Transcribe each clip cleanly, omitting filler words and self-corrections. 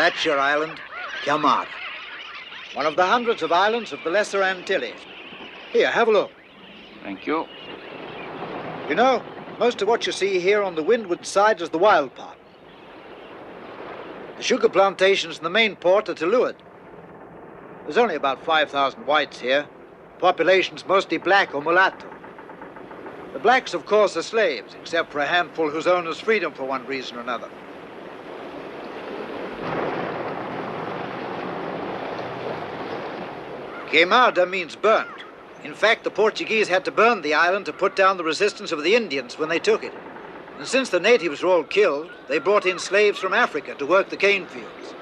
That's your island, Queimada. One of the hundreds of islands of the Lesser Antilles. Here, have a look. Thank you. You know, most of what you see here on the windward side is the wild part. The sugar plantations in the main port are Tuluid. There's only about 5,000 whites here. The population's mostly black or mulatto. The blacks, of course, are slaves, except for a handful whose owners freed them for one reason or another. Queimada means burnt. In fact, the Portuguese had to burn the island to put down the resistance of the Indians when they took it. And since the natives were all killed, they brought in slaves from Africa to work the cane fields.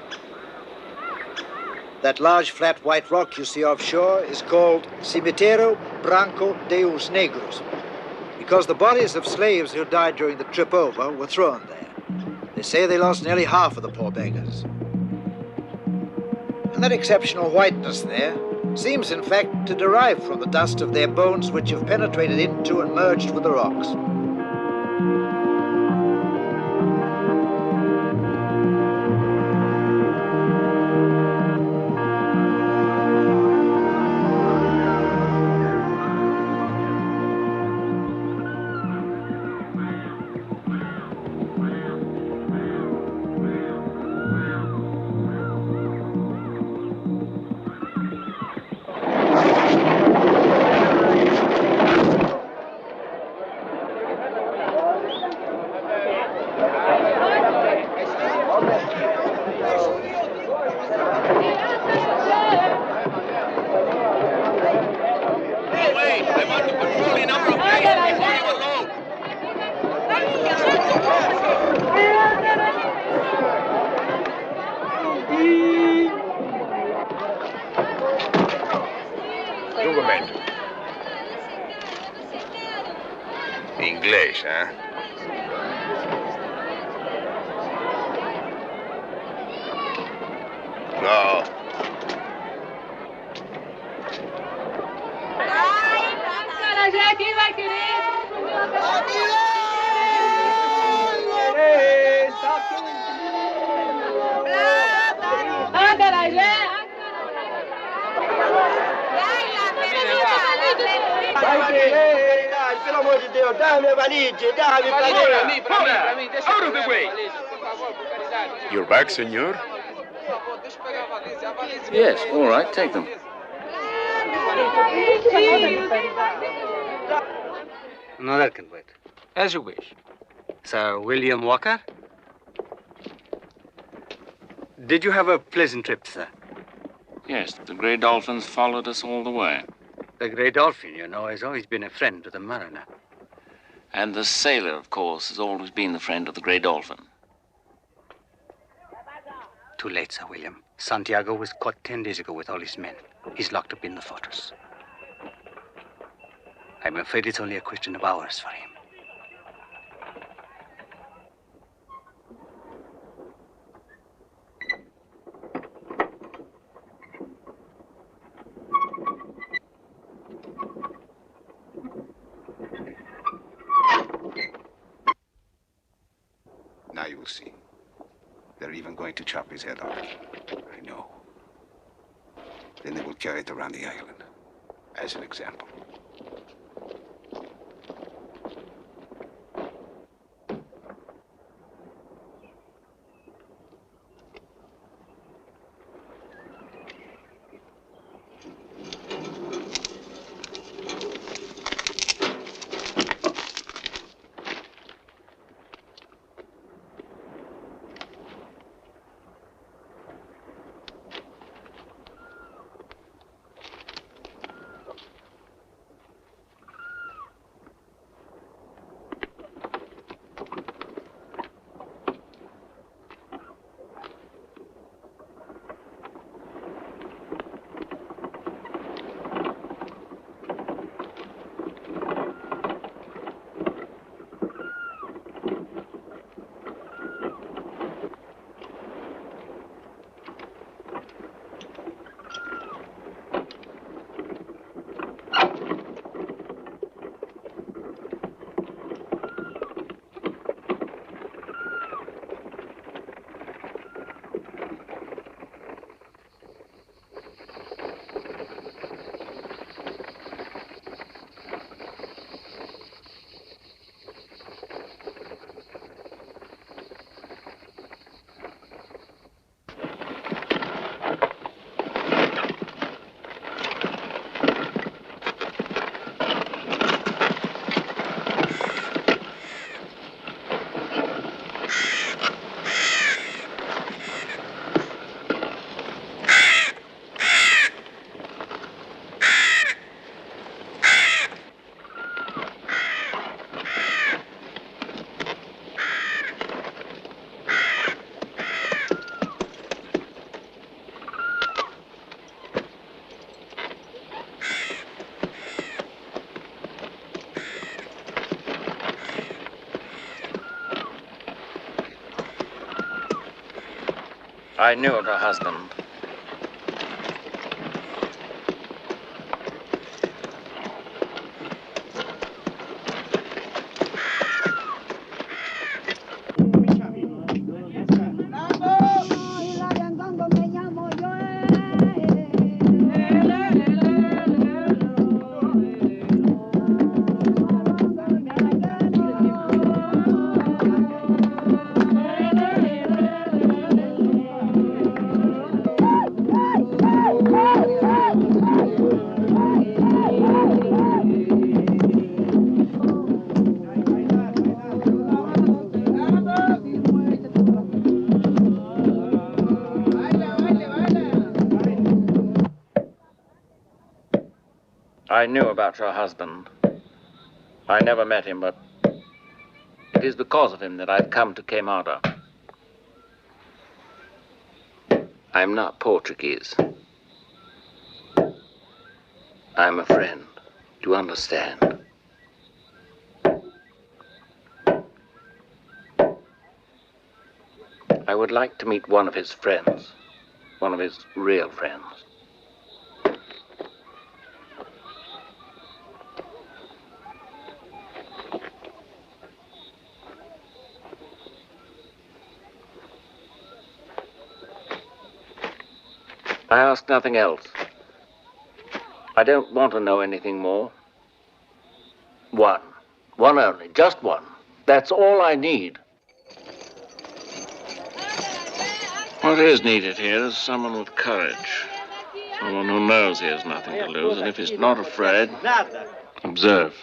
That large flat white rock you see offshore is called Cemitério Branco de os Negros, because the bodies of slaves who died during the trip over were thrown there. They say they lost nearly half of the poor beggars. And that exceptional whiteness there seems, in fact, to derive from the dust of their bones which have penetrated into and merged with the rocks. English, huh? No. Quem vai querer? Pelo amor de Deus, dá minha valide, dá minha valide. Out of the way. Your bag, senor? Yes, all right, take them. No, that can wait. As you wish. Sir William Walker? Did you have a pleasant trip, sir? Yes, the Grey Dolphins followed us all the way. The Grey Dolphin, you know, has always been a friend to the mariner. And the sailor, of course, has always been the friend of the Grey Dolphin. Too late, Sir William. Santiago was caught 10 days ago with all his men. He's locked up in the fortress. I'm afraid it's only a question of hours for him. Now you will see. They're even going to chop his head off. I know. Then they will carry it around the island as an example. I knew of her husband. I knew about your husband. I never met him, but it is because of him that I've come to Queimada. I'm not Portuguese. I'm a friend. Do you understand? would like to meet one of his friends. One of his real friends. I ask nothing else. I don't want to know anything more. One. One only. Just one. That's all I need. What is needed here is someone with courage. Someone who knows he has nothing to lose, and if he's not afraid, observe.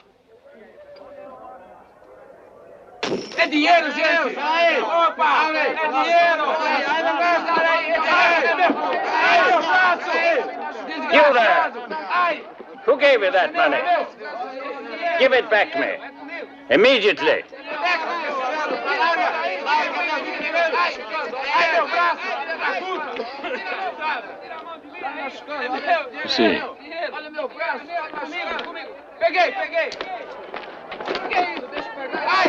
É dinheiro, gente! Opa! É dinheiro! You there! Who gave you that money? Give it back to me. Immediately. See. Olha meu braço! Comigo! Peguei! Que é isso? Deixa eu pegar! Ai!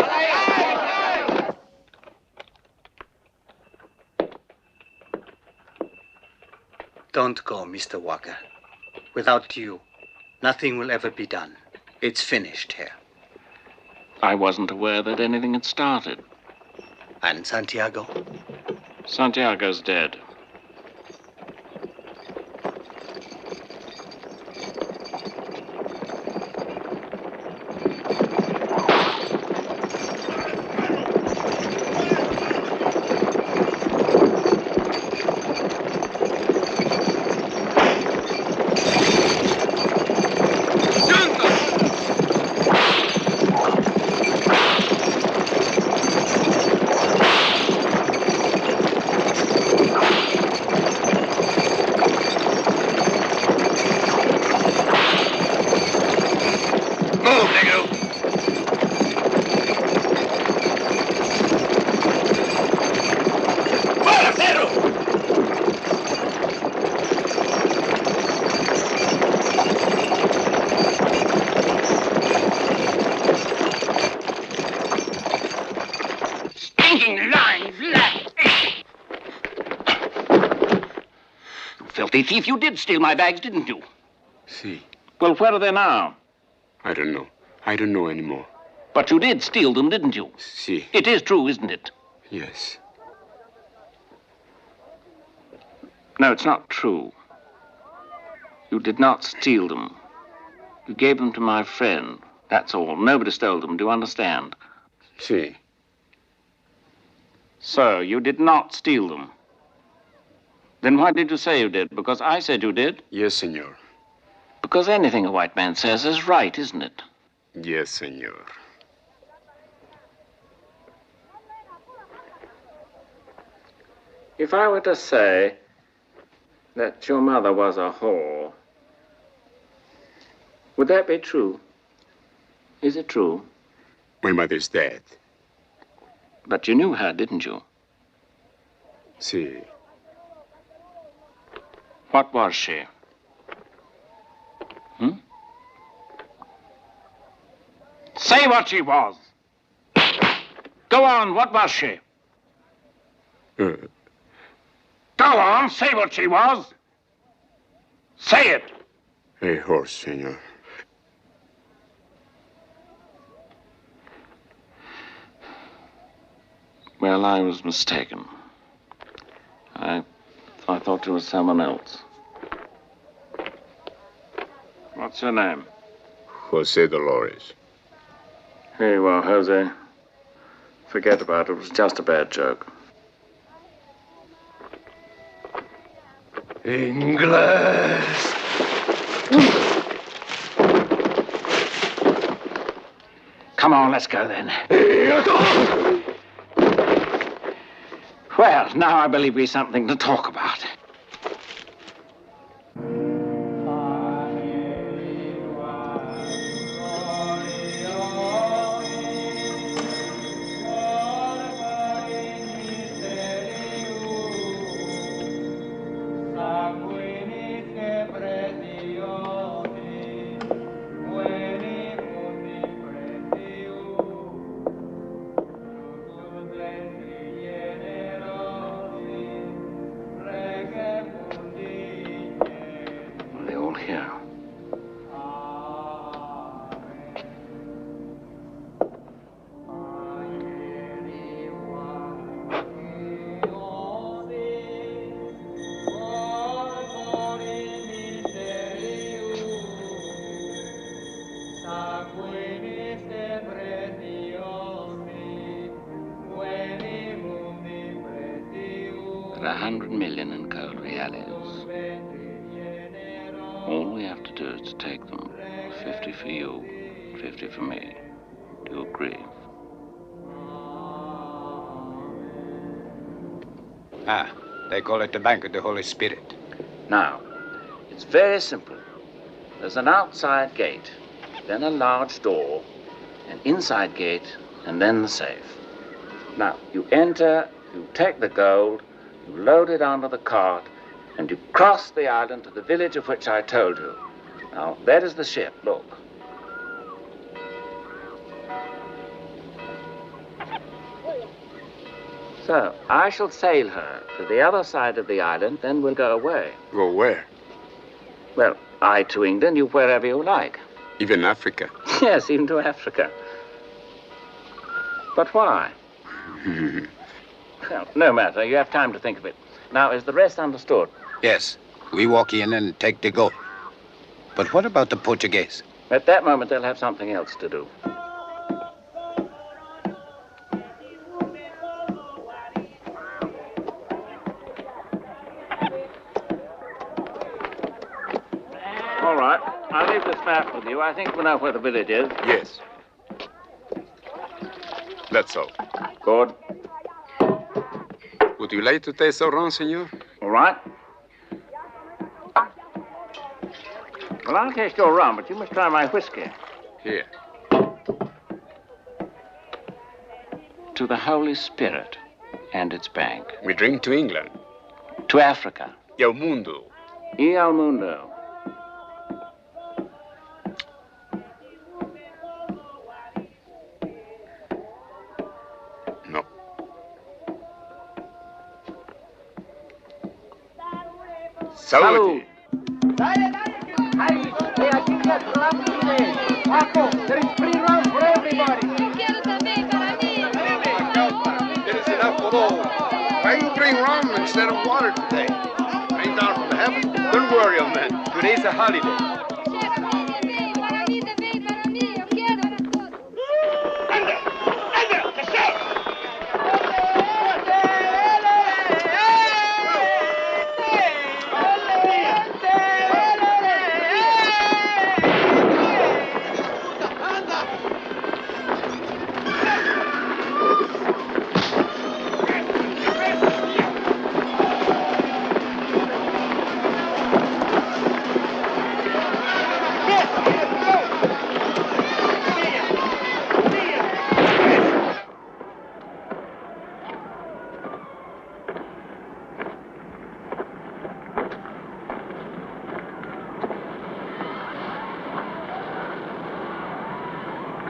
Don't go, Mr. Walker. Without you, nothing will ever be done. It's finished here. I wasn't aware that anything had started. And Santiago? Santiago's dead. Filthy thief, you did steal my bags, didn't you? See, Well, where are they now? I don't know. I don't know anymore. But you did steal them, didn't you? See, It is true, isn't it? yes. No, it's not true. You did not steal them. You gave them to my friend. That's all. Nobody stole them. Do you understand? See, So, you did not steal them. Then why did you say you did? Because I said you did? yes, senor. Because anything a white man says is right, isn't it? Yes, senor. If I were to say that your mother was a whore, would that be true? Is it true? My mother's dead. But you knew her, didn't you? See, What was she? Say what she was. Go on, what was she? Go on, say what she was. Say it. a horse, senor. Well, I was mistaken. I thought you were someone else. What's your name? Jose Dolores. Here you are, Jose. Forget about it. It was just a bad joke. Inglês. Come on, let's go then. Well, now I believe we've something to talk about. There are 100 million in cold reales. All we have to do is to take them. 50 for you, 50 for me. Do you agree? Ah, they call it the Bank of the Holy Spirit. Now, it's very simple. There's an outside gate, then a large door, an inside gate, and then the safe. Now, you enter, you take the gold, you load it onto the cart, and you cross the island to the village of which I told you. Now, that is the ship, look. So, I shall sail her to the other side of the island, then we'll go away. Go where? Well, I to England, you wherever you like. Even Africa. Yes, even to Africa. But why? Well, no matter. You have time to think of it. Now, is the rest understood? Yes. We walk in and take the gold. But what about the Portuguese? At that moment, they'll have something else to do. All right. I'll leave this map with you. I think we know where the village is. Yes. That's all. Good. Would you like to taste our rum, senor? All right. Well, I'll taste your rum, but you must try my whiskey. Here. To the Holy Spirit and its bank. We drink to England. To Africa. Y al mundo. Y al mundo. No. Salud. There is free rum for everybody. Quiero também para mim. It is enough for all. Why you bring rum instead of water today? Rain down from heaven. Don't worry, old man. Today's a holiday. Chega também para mim, também para mim. Eu quero para todos.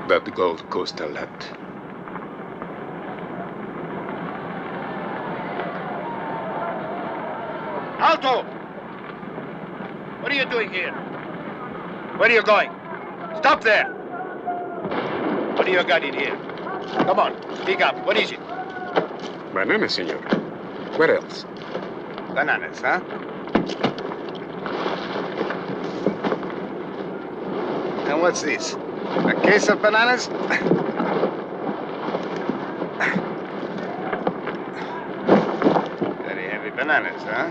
That gold cost a lot. Alto! What are you doing here? Where are you going? Stop there! What do you got in here? Come on, speak up. What is it? Bananas, senor. What else? Bananas, huh? And what's this? A case of bananas? Very heavy bananas, huh?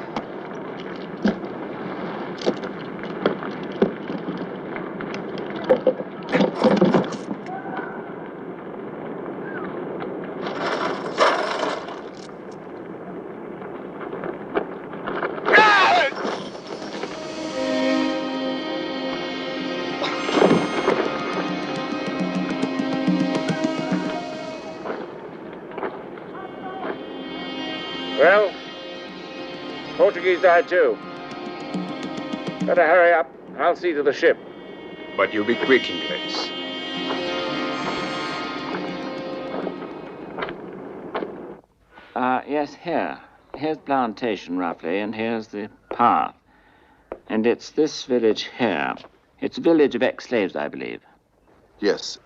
Well, Portuguese died too. Better hurry up. I'll see to the ship. But you be quick, inglês. Yes, here. Here's plantation, roughly, and here's the path. And it's this village here. It's a village of ex-slaves, I believe. Yes,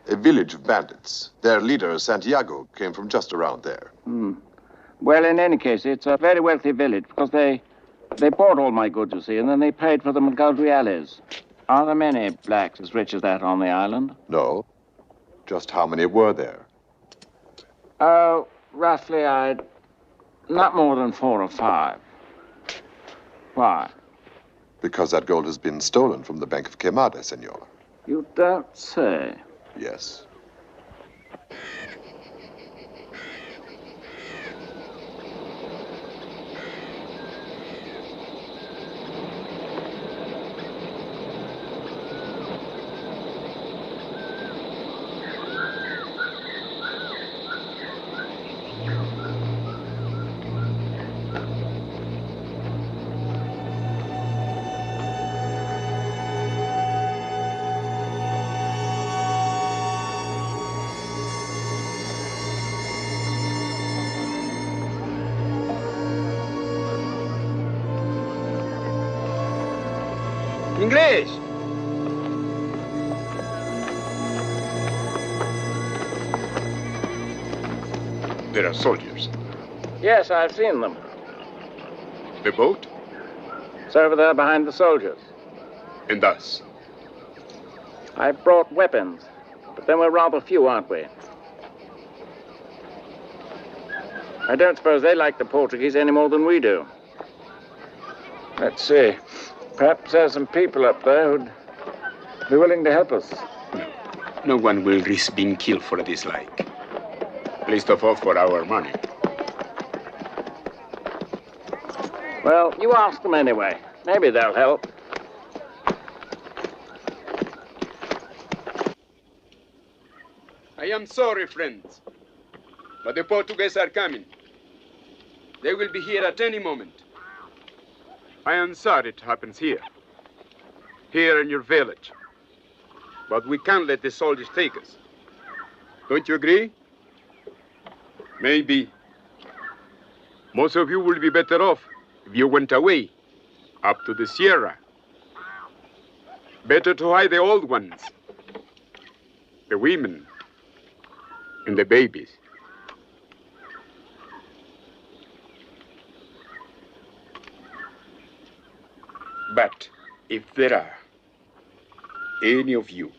a village of bandits. Their leader, Santiago, came from just around there. Well, in any case, it's a very wealthy village because they bought all my goods, you see, and then they paid for them in gold reales. Are there many blacks as rich as that on the island? No. Just how many were there? Oh, roughly, I'd Not more than 4 or 5. Why? Because that gold has been stolen from the Bank of Queimada, senor. You don't say. Yes. Inglês! There are soldiers. Yes, I've seen them. The boat? It's over there behind the soldiers. And us. I brought weapons, but then we're rather few, aren't we? I don't suppose they like the Portuguese any more than we do. Let's see. Perhaps there's some people up there who'd be willing to help us. No one will risk being killed for this like. Least of all for our money. Well, you ask them anyway. Maybe they'll help. I am sorry, friends, but the Portuguese are coming. They will be here at any moment. I am sorry it happens here in your village. But we can't let the soldiers take us. Don't you agree? Maybe. Most of you will be better off if you went away, up to the Sierra. Better to hide the old ones, the women, and the babies. But if there are any of you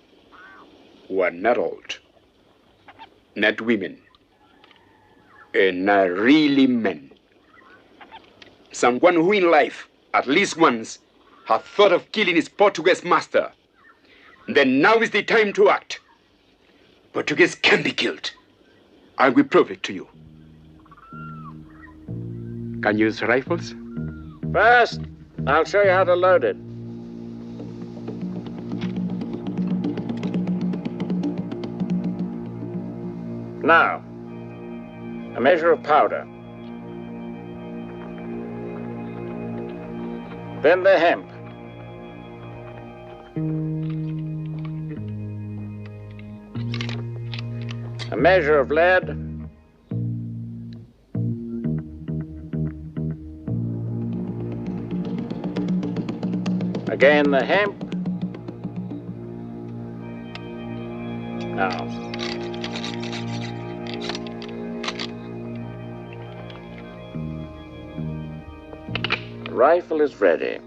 who are not old, not women, and not really men, someone who in life, at least once, has thought of killing his Portuguese master, then now is the time to act. Portuguese can be killed. I will prove it to you. Can you use rifles? First, I'll show you how to load it. Now, a measure of powder. Then the hemp. A measure of lead. Again the hemp. Now. The rifle is ready.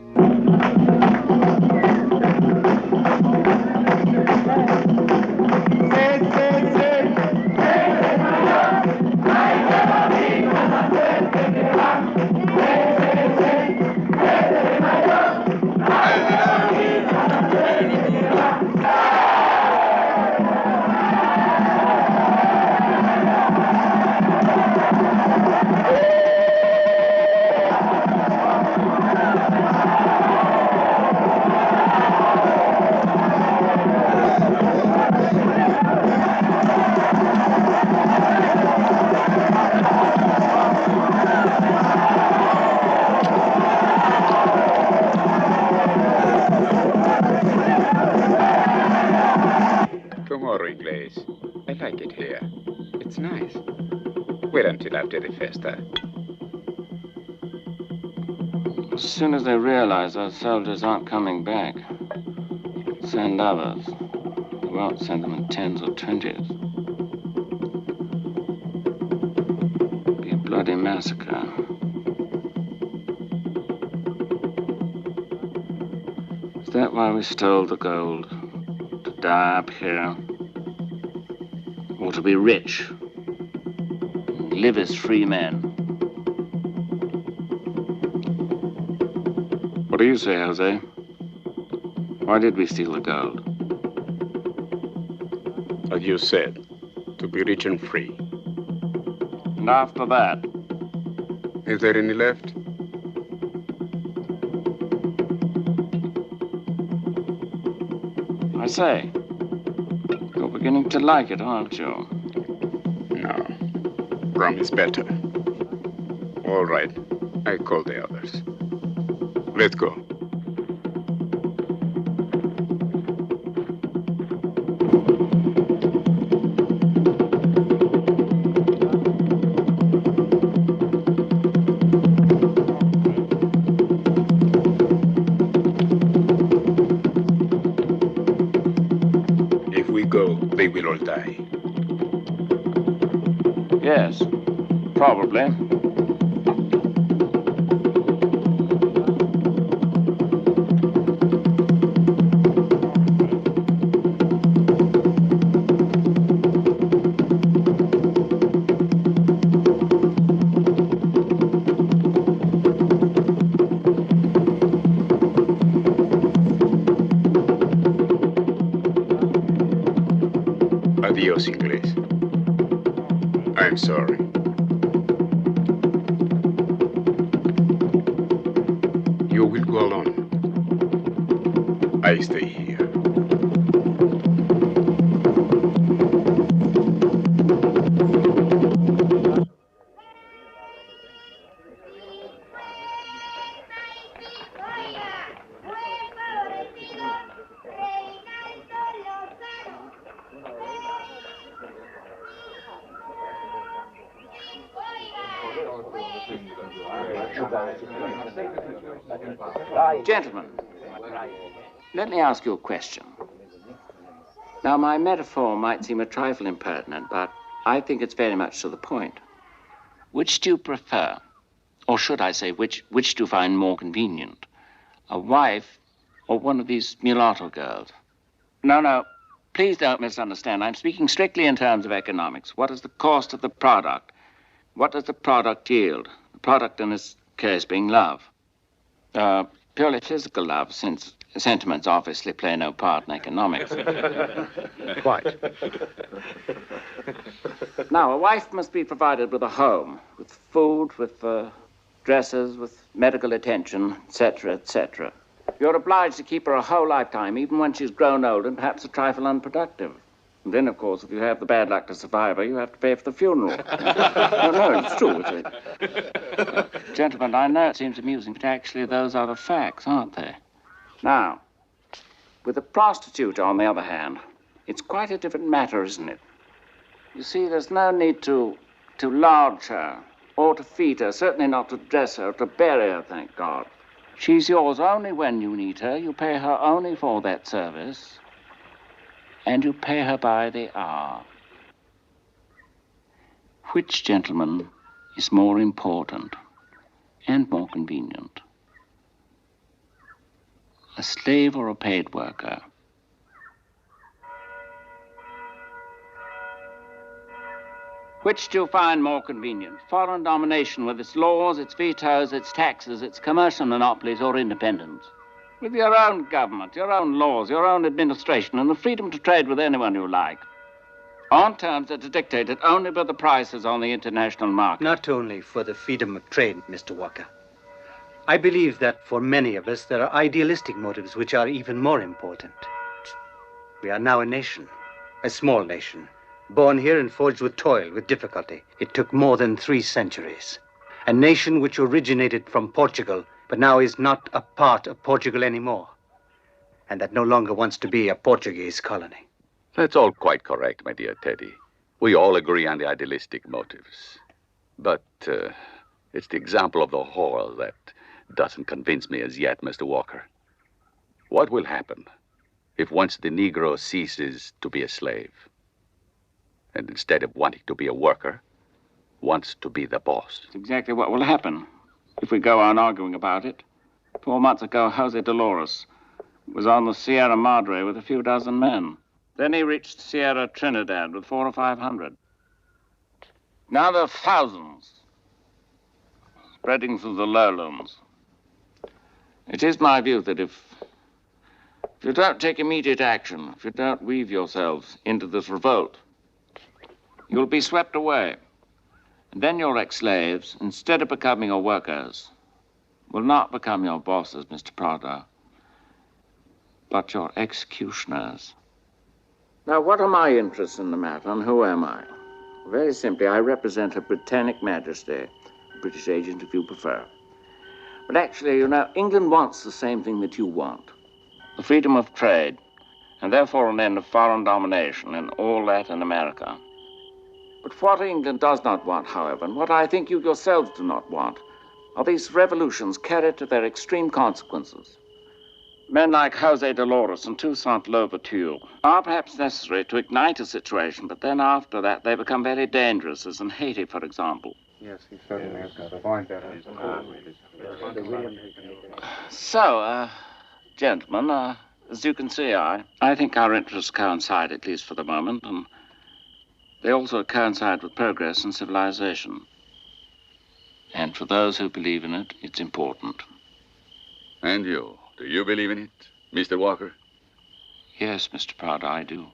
Tomorrow, Inglés. I like it here. It's nice. Wait until after the festa. As soon as they realize those soldiers aren't coming back, send others. They won't send them in 10s or 20s. It'll be a bloody massacre. Is that why we stole the gold? To die up here? Or to be rich? And live as free men? What do you say, Jose? Why did we steal the gold? As you said, to be rich and free. And after that? Is there any left? I say, you're beginning to like it, aren't you? No. Rum is better. All right. I call the others. Let's go. If we go, they will all die. Yes, probably. Adios, inglés. I'm sorry. You will go alone. I stay here. Gentlemen, let me ask you a question. Now, my metaphor might seem a trifle impertinent, but I think it's very much to the point. Which do you prefer? Or should I say, which do you find more convenient? A wife or one of these mulatto girls? No, please don't misunderstand. I'm speaking strictly in terms of economics. What is the cost of the product? What does the product yield? The product in this case being love. Purely physical love, since sentiments obviously play no part in economics. Quite. Now, a wife must be provided with a home, with food, with dresses, with medical attention, etc., etc. You're obliged to keep her a whole lifetime, even when she's grown old and perhaps a trifle unproductive. And then, of course, if you have the bad luck to survive her, you have to pay for the funeral. No, it's true. Gentlemen, I know it seems amusing, but actually those are the facts, aren't they? Now, with a prostitute, on the other hand, it's quite a different matter, isn't it? You see, there's no need to lodge her, or to feed her, certainly not to dress her, or to bury her, thank God. She's yours only when you need her. You pay her only for that service. And you pay her by the hour. Which, gentlemen, is more important and more convenient? A slave or a paid worker? Which do you find more convenient? Foreign domination with its laws, its vetoes, its taxes, its commercial monopolies, or independence? With your own government, your own laws, your own administration, and the freedom to trade with anyone you like. On terms that are dictated only by the prices on the international market. Not only for the freedom of trade, Mr. Walker. I believe that for many of us, there are idealistic motives which are even more important. We are now a nation, a small nation, born here and forged with toil, with difficulty. It took more than 3 centuries. A nation which originated from Portugal, but now is not a part of Portugal anymore, and that no longer wants to be a Portuguese colony. That's all quite correct, my dear Teddy. We all agree on the idealistic motives. But it's the example of the whole that doesn't convince me as yet, Mr. Walker. What will happen if once the Negro ceases to be a slave, and instead of wanting to be a worker, wants to be the boss? That's exactly what will happen if we go on arguing about it. 4 months ago, Jose Dolores was on the Sierra Madre with a few dozen men. Then he reached Sierra Trinidad with 400 or 500. Now there are thousands spreading through the lowlands. It is my view that if you don't take immediate action, if you don't weave yourselves into this revolt, you'll be swept away. And then your ex-slaves, instead of becoming your workers, will not become your bosses, Mr. Prado, but your executioners. Now, what are my interests in the matter, and who am I? Very simply, I represent Her Britannic Majesty, a British agent if you prefer. But actually, you know, England wants the same thing that you want. The freedom of trade, and therefore an end of foreign domination in all Latin America. But what England does not want, however, and what I think you yourselves do not want, are these revolutions carried to their extreme consequences. Men like Jose Dolores and Toussaint Louverture are perhaps necessary to ignite a situation, but then after that they become very dangerous, as in Haiti, for example. Yes, he certainly has got a point there. So, gentlemen, as you can see, I think our interests coincide, at least for the moment, and they also coincide with progress and civilization. And for those who believe in it, it's important. And you? Do you believe in it, Mr. Walker? Yes, Mr. Prado, I do.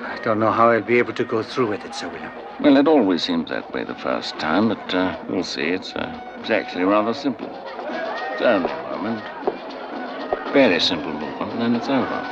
I don't know how I'll be able to go through with it, Sir William. Well, it always seems that way the first time, but we'll see. It's actually rather simple. It's only a moment. Very simple movement, and then it's over.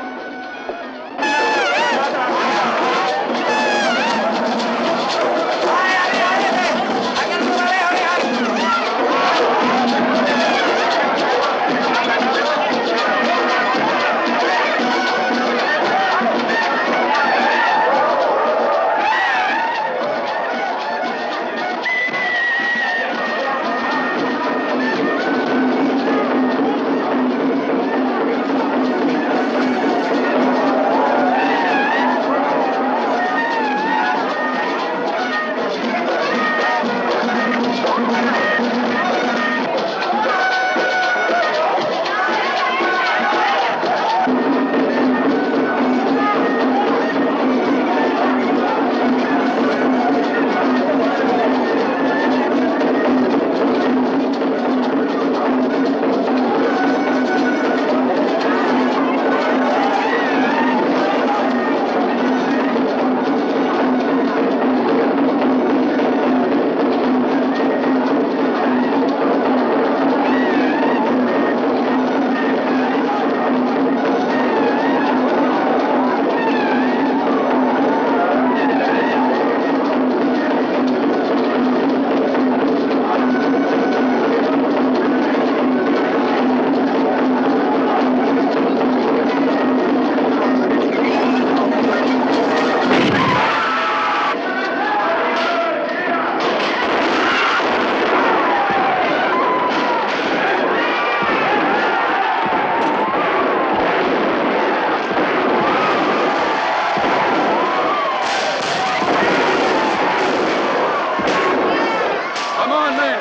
Come on, men!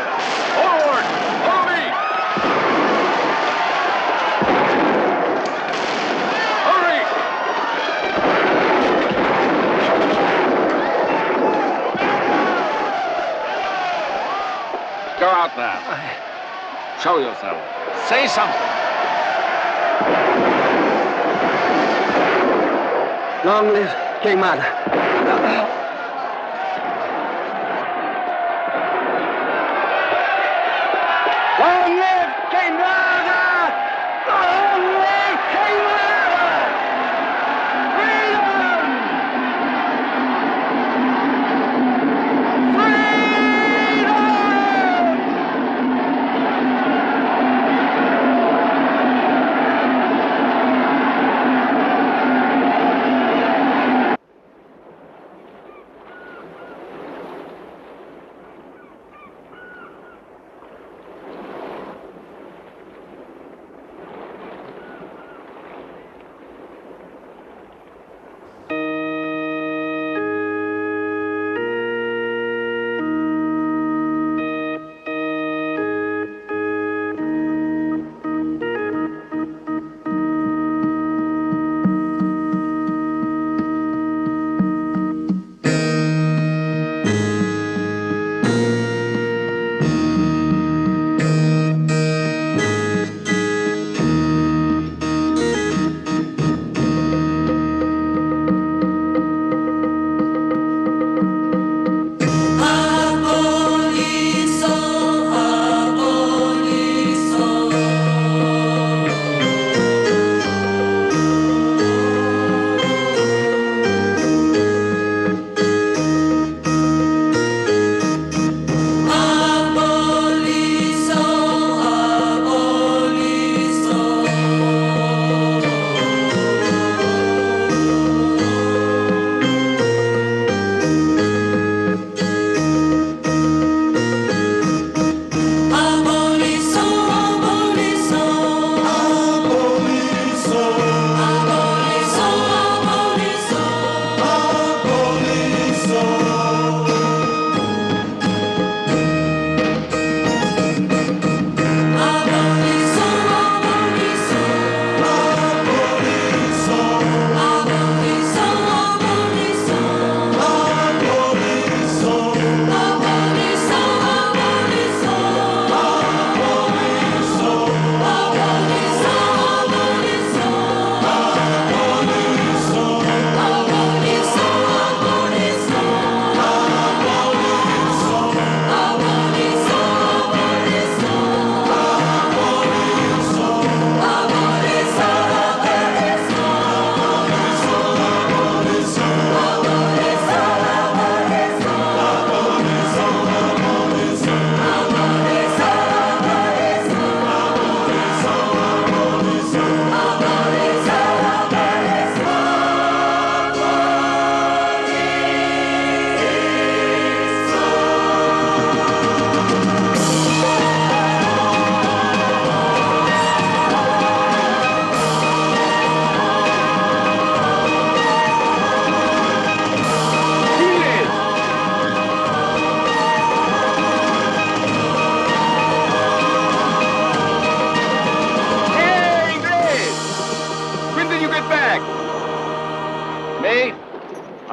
Forward! Follow me! Hurry! Go out there. Show yourself. Say something. Long live Queimada. Long live Queimada! Long live Queimada! Freedom!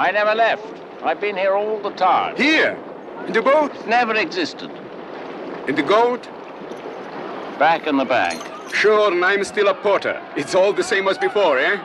I never left. I've been here all the time. Here? In the boat? It never existed. In the goat? Back in the bank. Sure, and I'm still a porter. It's all the same as before, eh?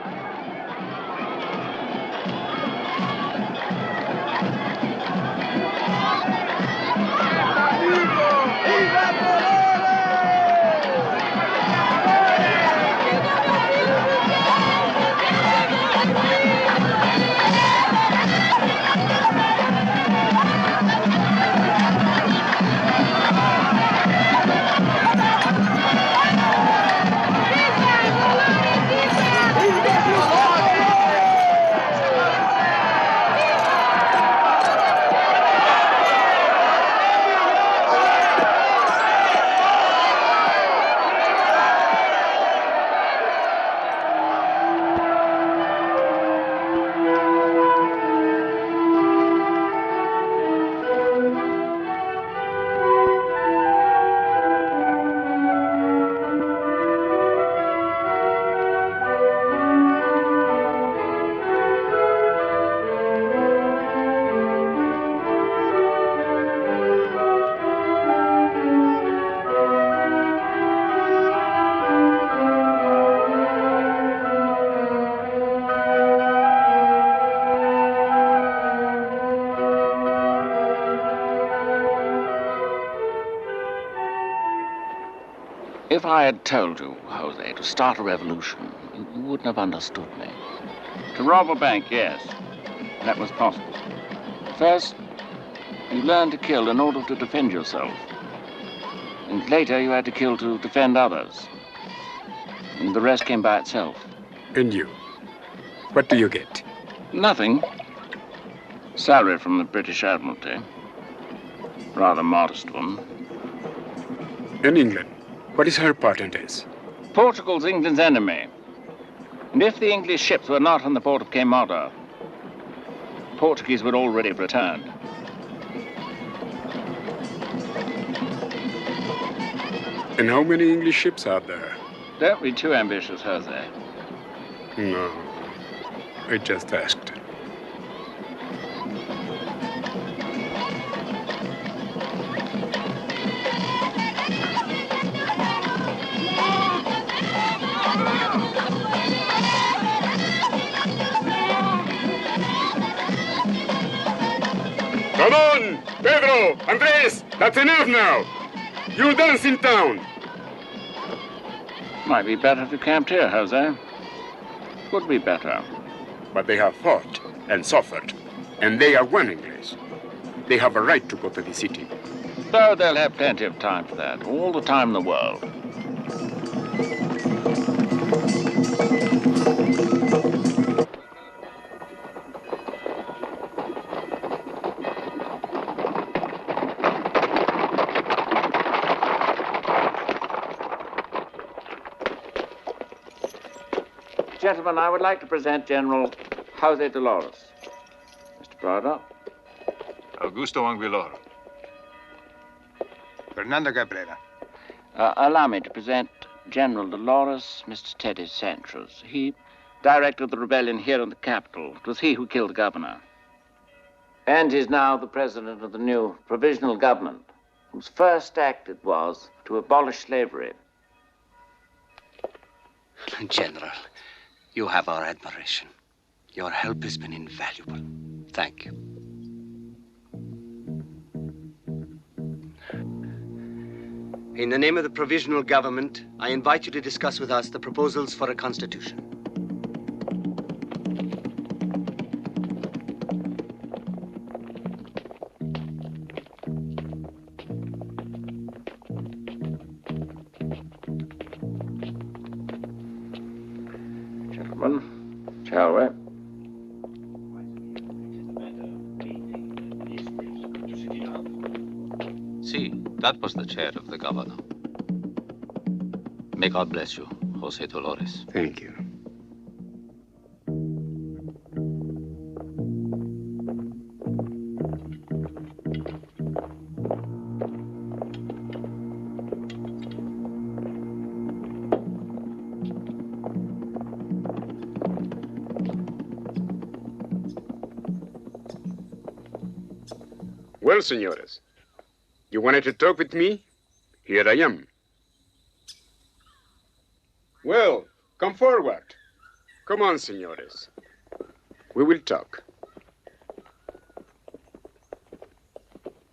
Viva! If I had told you, Jose, to start a revolution, you wouldn't have understood me. To rob a bank, yes, that was possible. First, you learned to kill in order to defend yourself. And later, you had to kill to defend others. And the rest came by itself. And you? What do you get? Nothing. Salary from the British Admiralty. Rather modest one. In England, what is her part in this? Portugal's England's enemy. And if the English ships were not in the port of Queimada, Portuguese would already have returned. And how many English ships are there? Don't be too ambitious, Jose. No, I just asked. Come on, Pedro, Andres, that's enough now. You're dance in town. Might be better if you camped here, Jose. Would be better. But they have fought and suffered, and they are one English. They have a right to go to the city. So they'll have plenty of time for that, all the time in the world. Gentlemen, I would like to present General Jose Dolores. Mr. Prada. Augusto Anguilor. Fernando Cabrera. Allow me to present General Dolores, Mr. Teddy Sanchez. He directed the rebellion here in the capital. It was he who killed the governor. And he's now the president of the new provisional government, whose first act it was to abolish slavery. General, you have our admiration. Your help has been invaluable. Thank you. In the name of the provisional government, I invite you to discuss with us the proposals for a constitution. Gentlemen, shall we? See, that was the chair of the governor. May God bless you, Jose Dolores. Thank you. Well, senores, you wanted to talk with me? Here I am. Well, come forward. Come on, senores. We will talk.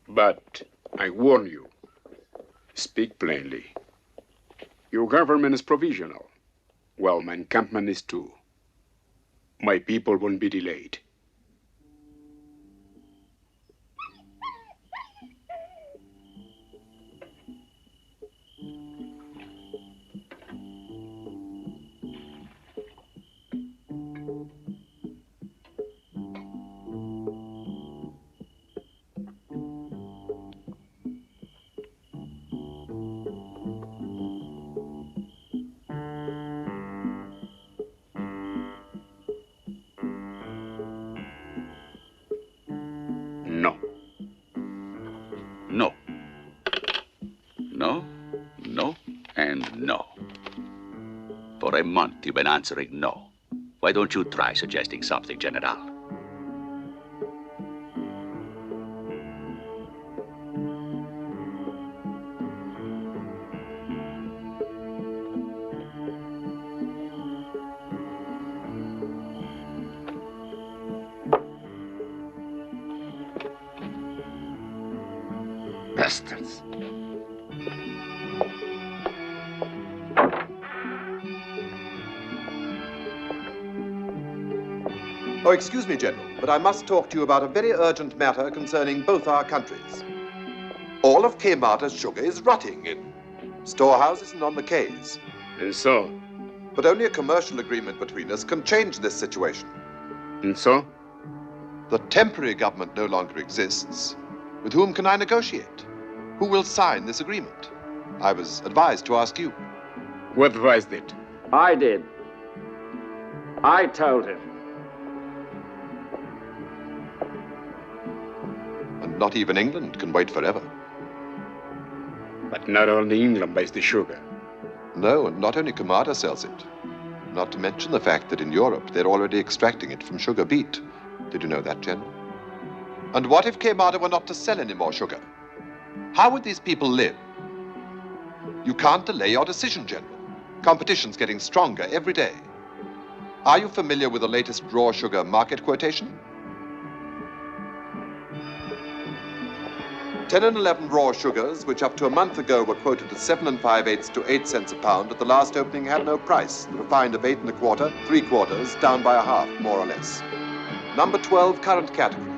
But I warn you, speak plainly. Your government is provisional. Well, my encampment is too. My people won't be delayed. No. No. No, no, and no. For a month you've been answering no. Why don't you try suggesting something, General? Bastards. Oh, excuse me, General, but I must talk to you about a very urgent matter concerning both our countries. All of Queimada's sugar is rotting in storehouses and on the quays. And so? But only a commercial agreement between us can change this situation. And so? The temporary government no longer exists. With whom can I negotiate? Who will sign this agreement? I was advised to ask you. Who advised it? I did. I told him. And not even England can wait forever. But not only England buys the sugar. No, and not only Queimada sells it. Not to mention the fact that in Europe they're already extracting it from sugar beet. Did you know that, General? And what if Queimada were not to sell any more sugar? How would these people live? You can't delay your decision, General. Competition's getting stronger every day. Are you familiar with the latest raw sugar market quotation? 10 and 11 raw sugars, which up to a month ago were quoted at 7 5/8 to 8 cents a pound, at the last opening had no price. The refined of 8 1/4, 3/4, down by a half, more or less. Number 12, current category.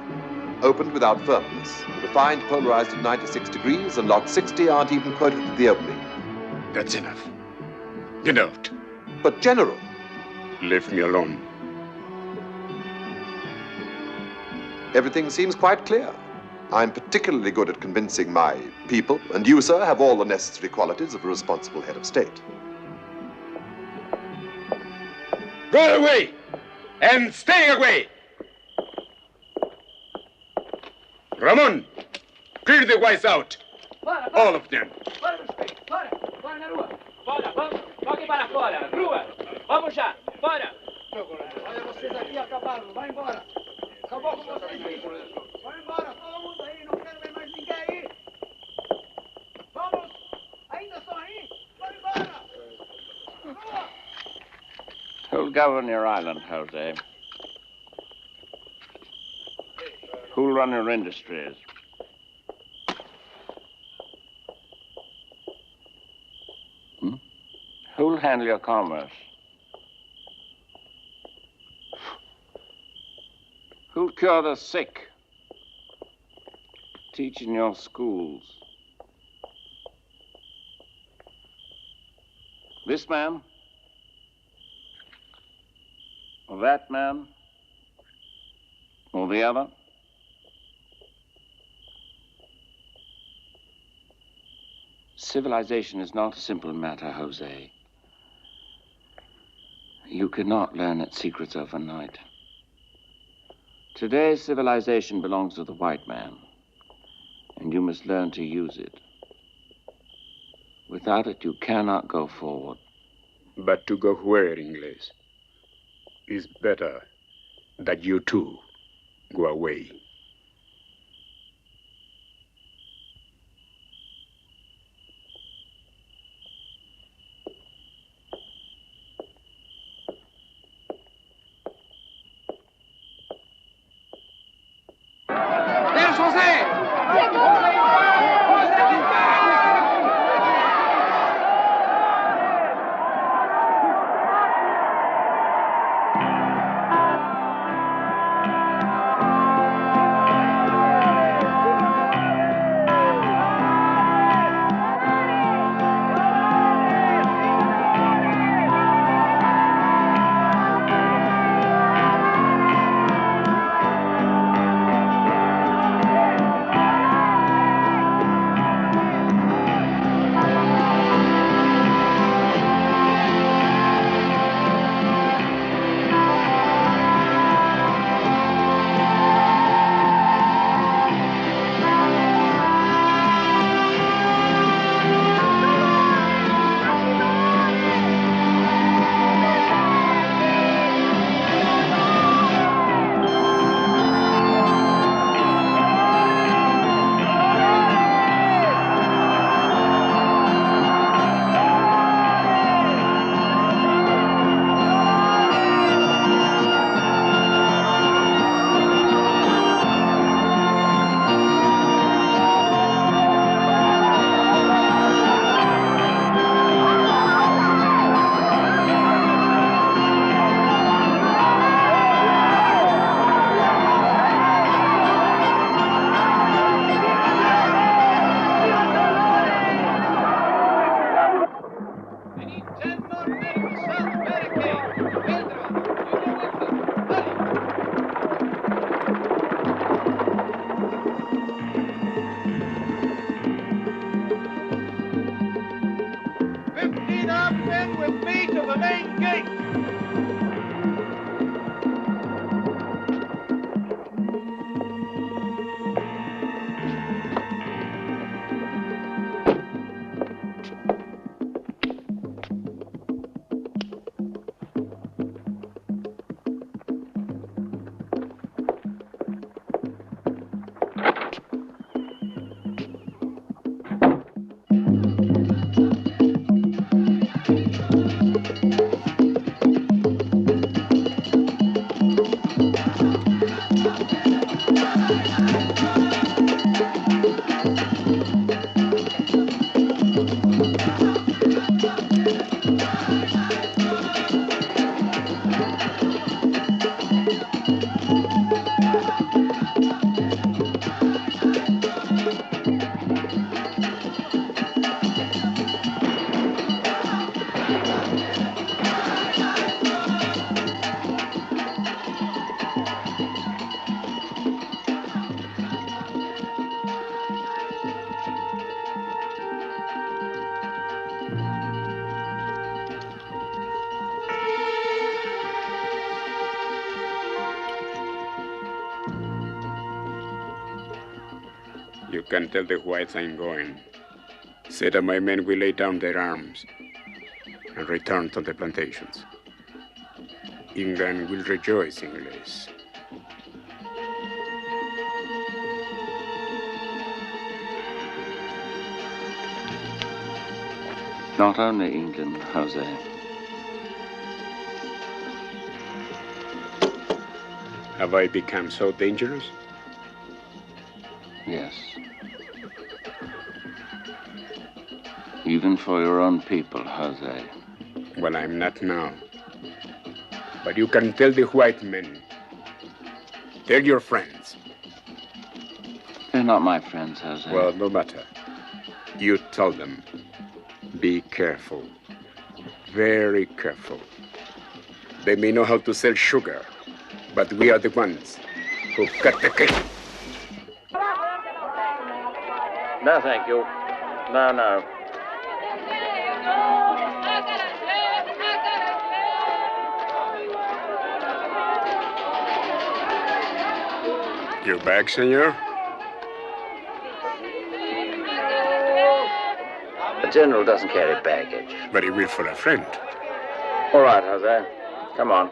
Opened without firmness. The refined polarized at 96 degrees, and lot 60 aren't even quoted at the opening. That's enough. Get out. But, General... Leave me alone. Everything seems quite clear. I'm particularly good at convincing my people, and you, sir, have all the necessary qualities of a responsible head of state. Go away! And stay away! Ramon, clear the whites out. All of them. Fora na rua. Fora, vamos. Jogue para fora. Rua. Vamos já. Fora. Olha vocês aqui acabaram. Vai embora. Acabou com vocês aí. Vai embora. Todo mundo aí. Não quero ver mais ninguém aí. Vamos. Ainda estão aí. Vai embora. Rua. Who'll govern your island, Jose? Who'll run your industries? Who'll handle your commerce? Who'll cure the sick? Teach in your schools? This man? Or that man? Or the other? Civilization is not a simple matter, Jose. You cannot learn its secrets overnight. Today's civilization belongs to the white man, and you must learn to use it. Without it, you cannot go forward. But to go where, Inglés? It's better that you too go away. There's Jose! the main gate! You can tell the whites I'm going. Say that my men will lay down their arms and return to the plantations. England will rejoice, Inglés. Not only England, Jose. Have I become so dangerous? Yes. Even for your own people, Jose. Well, I'm not now. But you can tell the white men. Tell your friends. They're not my friends, Jose. Well, no matter. You tell them. Be careful. Very careful. They may know how to sell sugar, but we are the ones who cut the cake. No, thank you. No. Your bag, senor? The general doesn't carry baggage. But he will for a friend. All right, Jose. Come on.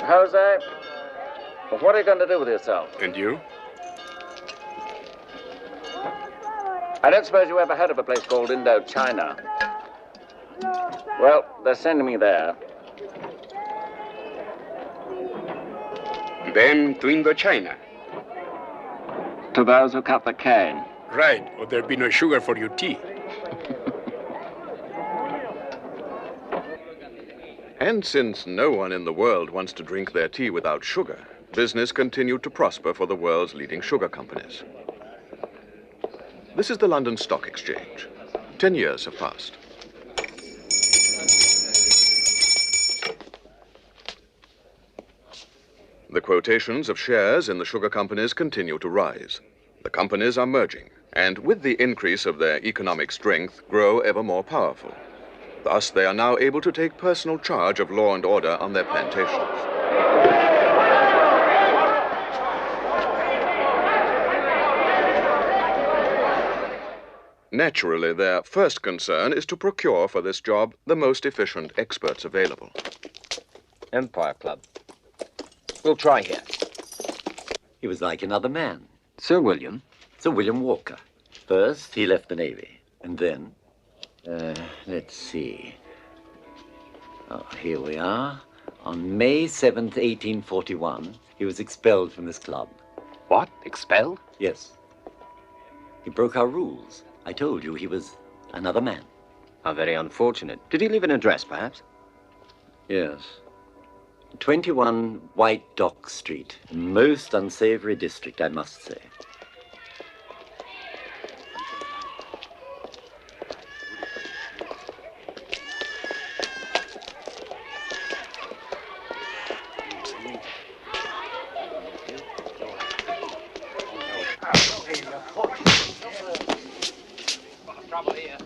Jose, what are you going to do with yourself? And you? I don't suppose you ever heard of a place called Indochina. Well, they're sending me there. Then to Indochina. To those who cut the cane. Right, or there'd be no sugar for your tea. And since no one in the world wants to drink their tea without sugar, business continued to prosper for the world's leading sugar companies. This is the London Stock Exchange. 10 years have passed. The quotations of shares in the sugar companies continue to rise. The companies are merging, and with the increase of their economic strength, grow ever more powerful. Thus, they are now able to take personal charge of law and order on their plantations. Naturally, their first concern is to procure for this job the most efficient experts available. Empire Club. We'll try here. He was like another man. Sir William? Sir William Walker. First, he left the Navy, and then... let's see. Oh, here we are. On May 7th, 1841, he was expelled from this club. What? Expelled? Yes. He broke our rules. I told you he was another man. How very unfortunate. Did he leave an address, perhaps? Yes. 21 White Dock Street. A most unsavory district, I must say. trouble here.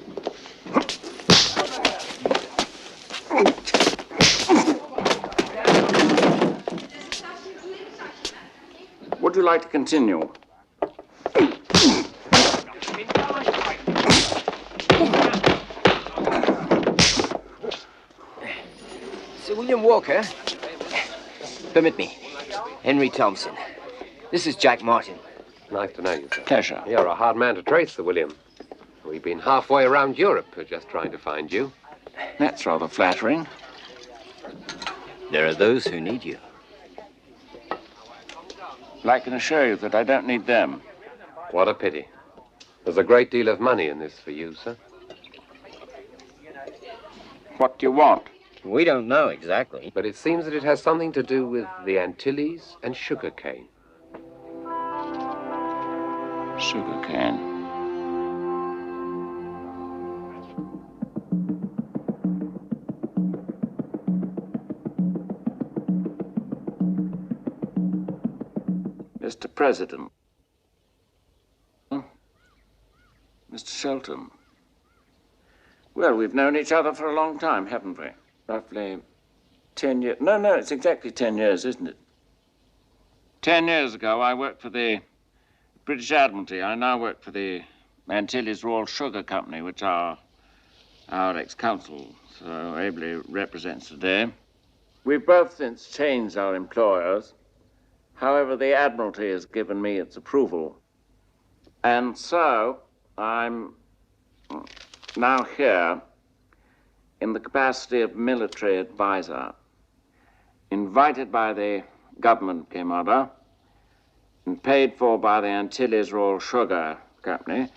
Would you like to continue? Sir William Walker. Permit me. Henry Thompson. This is Jack Martin. Nice to know you, sir. Pleasure. You're a hard man to trace, Sir William. We've been halfway around Europe just trying to find you. That's rather flattering. There are those who need you. I can assure you that I don't need them. What a pity. There's a great deal of money in this for you, sir. What do you want? We don't know exactly. But it seems that it has something to do with the Antilles and sugar cane. Sugar cane. Mr. President. Mr. Shelton. Well, we've known each other for a long time, haven't we? Roughly 10 years. No, it's exactly 10 years, isn't it? 10 years ago, I worked for the British Admiralty. I now work for the Antilles Royal Sugar Company, which our ex-consul so ably represents today. We've both since changed our employers. However, the Admiralty has given me its approval. And so, I'm now here in the capacity of military advisor, invited by the government of Queimada and paid for by the Antilles Royal Sugar Company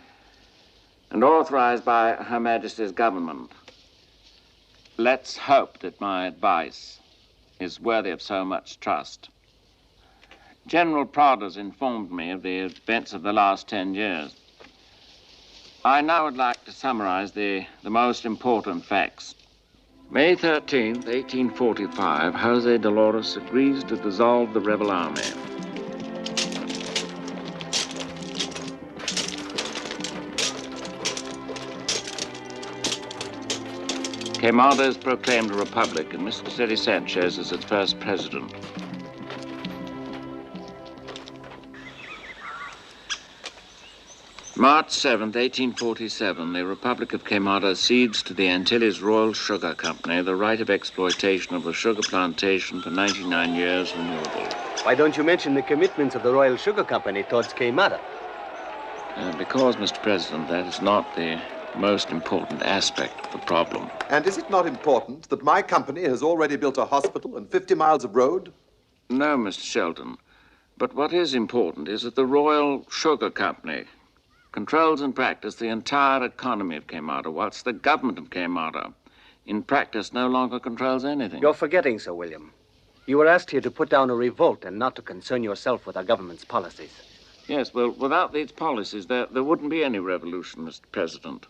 and authorized by Her Majesty's government. Let's hope that my advice is worthy of so much trust. General Prader's informed me of the events of the last 10 years. I now would like to summarize the most important facts. May 13th, 1845, Jose Dolores agrees to dissolve the rebel army. Queimada is proclaimed a republic, and Mr. City Sanchez is its first president. March 7th, 1847, the Republic of Queimada cedes to the Antilles Royal Sugar Company the right of exploitation of the sugar plantation for 99 years renewable. Why don't you mention the commitments of the Royal Sugar Company towards Queimada? Because, Mr. President, that is not the most important aspect of the problem. And is it not important that my company has already built a hospital and 50 miles of road? No, Mr. Shelton. But what is important is that the Royal Sugar Company controls in practice the entire economy of Queimada, whilst the government of Queimada, in practice, no longer controls anything. You're forgetting, Sir William. You were asked here to put down a revolt and not to concern yourself with our government's policies. Yes, well, without these policies, there wouldn't be any revolution, Mr. President.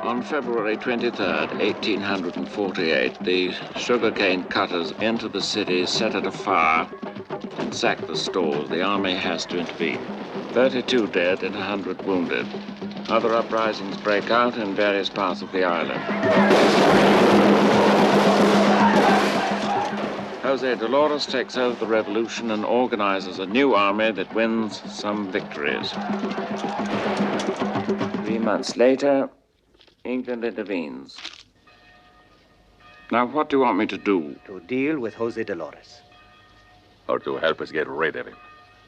On February 23rd, 1848, the sugarcane cutters entered the city, set it afire, and sacked the stores. The army has to intervene. 32 dead and 100 wounded. Other uprisings break out in various parts of the island. Jose Dolores takes over the revolution and organizes a new army that wins some victories. 3 months later, England intervenes. Now, what do you want me to do? To deal with Jose Dolores. Or to help us get rid of him.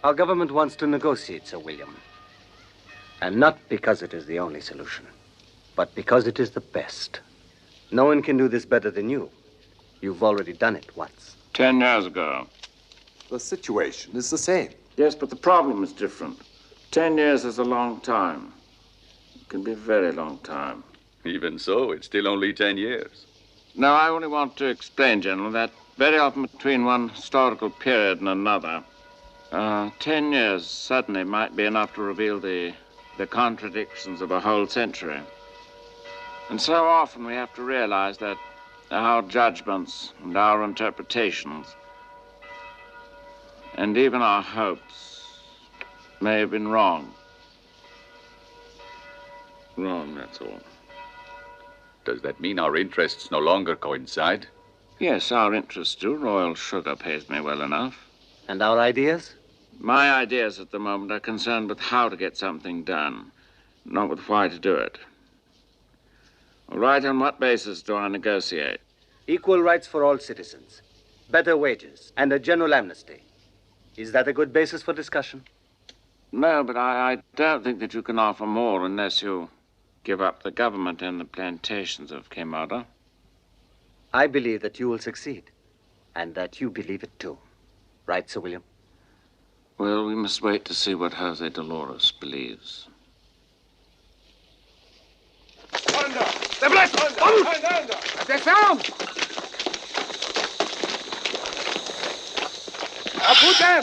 Our government wants to negotiate, Sir William. And not because it is the only solution, but because it is the best. No one can do this better than you. You've already done it once. 10 years ago. The situation is the same. Yes, but the problem is different. 10 years is a long time. It can be a very long time. Even so, it's still only 10 years. No, I only want to explain, General, that very often between one historical period and another, 10 years suddenly might be enough to reveal the contradictions of a whole century. And so often we have to realize that our judgments and our interpretations and even our hopes may have been wrong. Wrong, that's all. Does that mean our interests no longer coincide? Yes, our interests do. Royal sugar pays me well enough. And our ideas? My ideas at the moment are concerned with how to get something done, not with why to do it. All right, on what basis do I negotiate? Equal rights for all citizens, better wages, and a general amnesty. Is that a good basis for discussion? No, but I don't think that you can offer more unless you give up the government and the plantations of Queimada. I believe that you will succeed, and that you believe it too. Right, Sir William? Well, we must wait to see what Jose Dolores believes. Atenção! Apunta!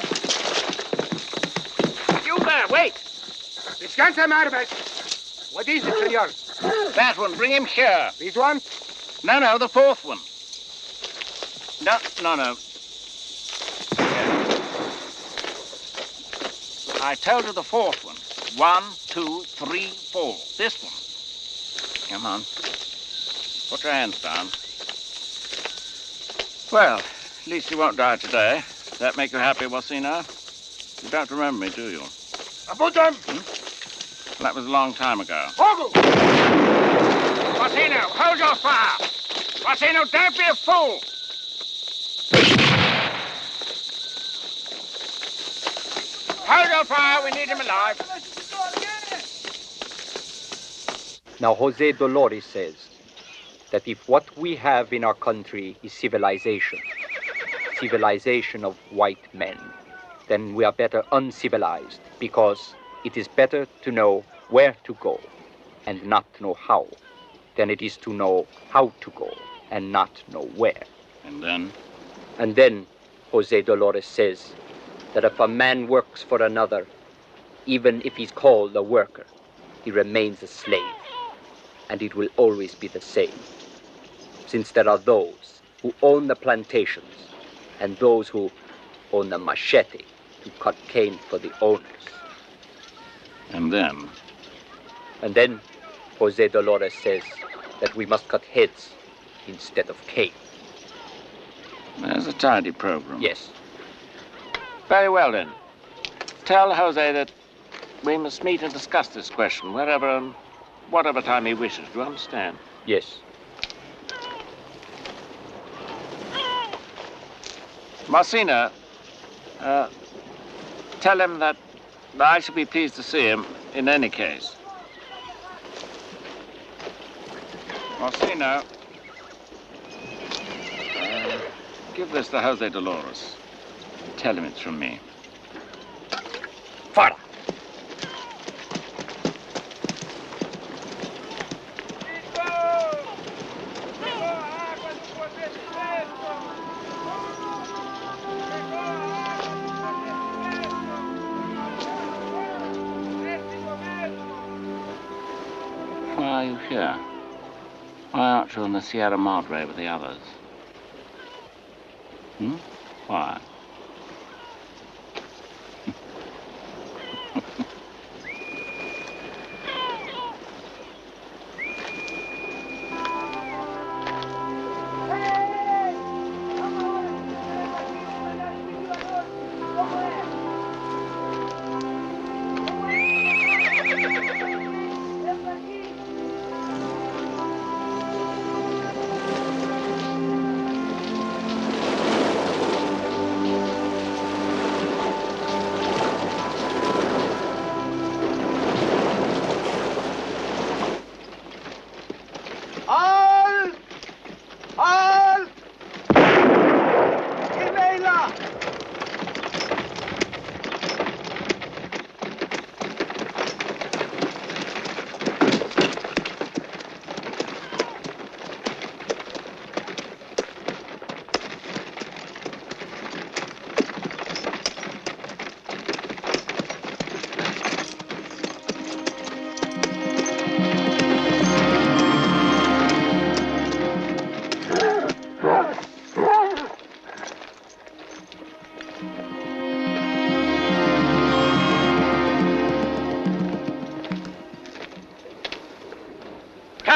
You there, wait! Descansa, Marbet. What is it, senor? That one, bring him here. This one? No, the fourth one. No. I told you the fourth one. 1, 2, 3, 4. This one. Come on. Put your hands down. Well, at least you won't die today. Does that make you happy, Wasino? You don't remember me, do you? Apunta! That was a long time ago. Fogo! Wasino, hold your fire! Wasino, don't be a fool! Hold your fire, we need him alive. Now, Jose Dolores says that if what we have in our country is civilization of white men, then we are better uncivilized, because it is better to know where to go and not know how than it is to know how to go and not know where. And then? And then, Jose Dolores says that if a man works for another, even if he's called a worker, he remains a slave, and it will always be the same, since there are those who own the plantations and those who own the machete to cut cane for the owners. And then? And then Jose Dolores says that we must cut heads instead of cane. There's a tidy program. Yes. Very well, then. Tell Jose that we must meet and discuss this question wherever and whatever time he wishes. Do you understand? Yes. Marcina, tell him that I shall be pleased to see him in any case. Marcina, give this to Jose Dolores. Tell him it's from me. Fire! Why are you here? Why aren't you in the Sierra Madre with the others? Why?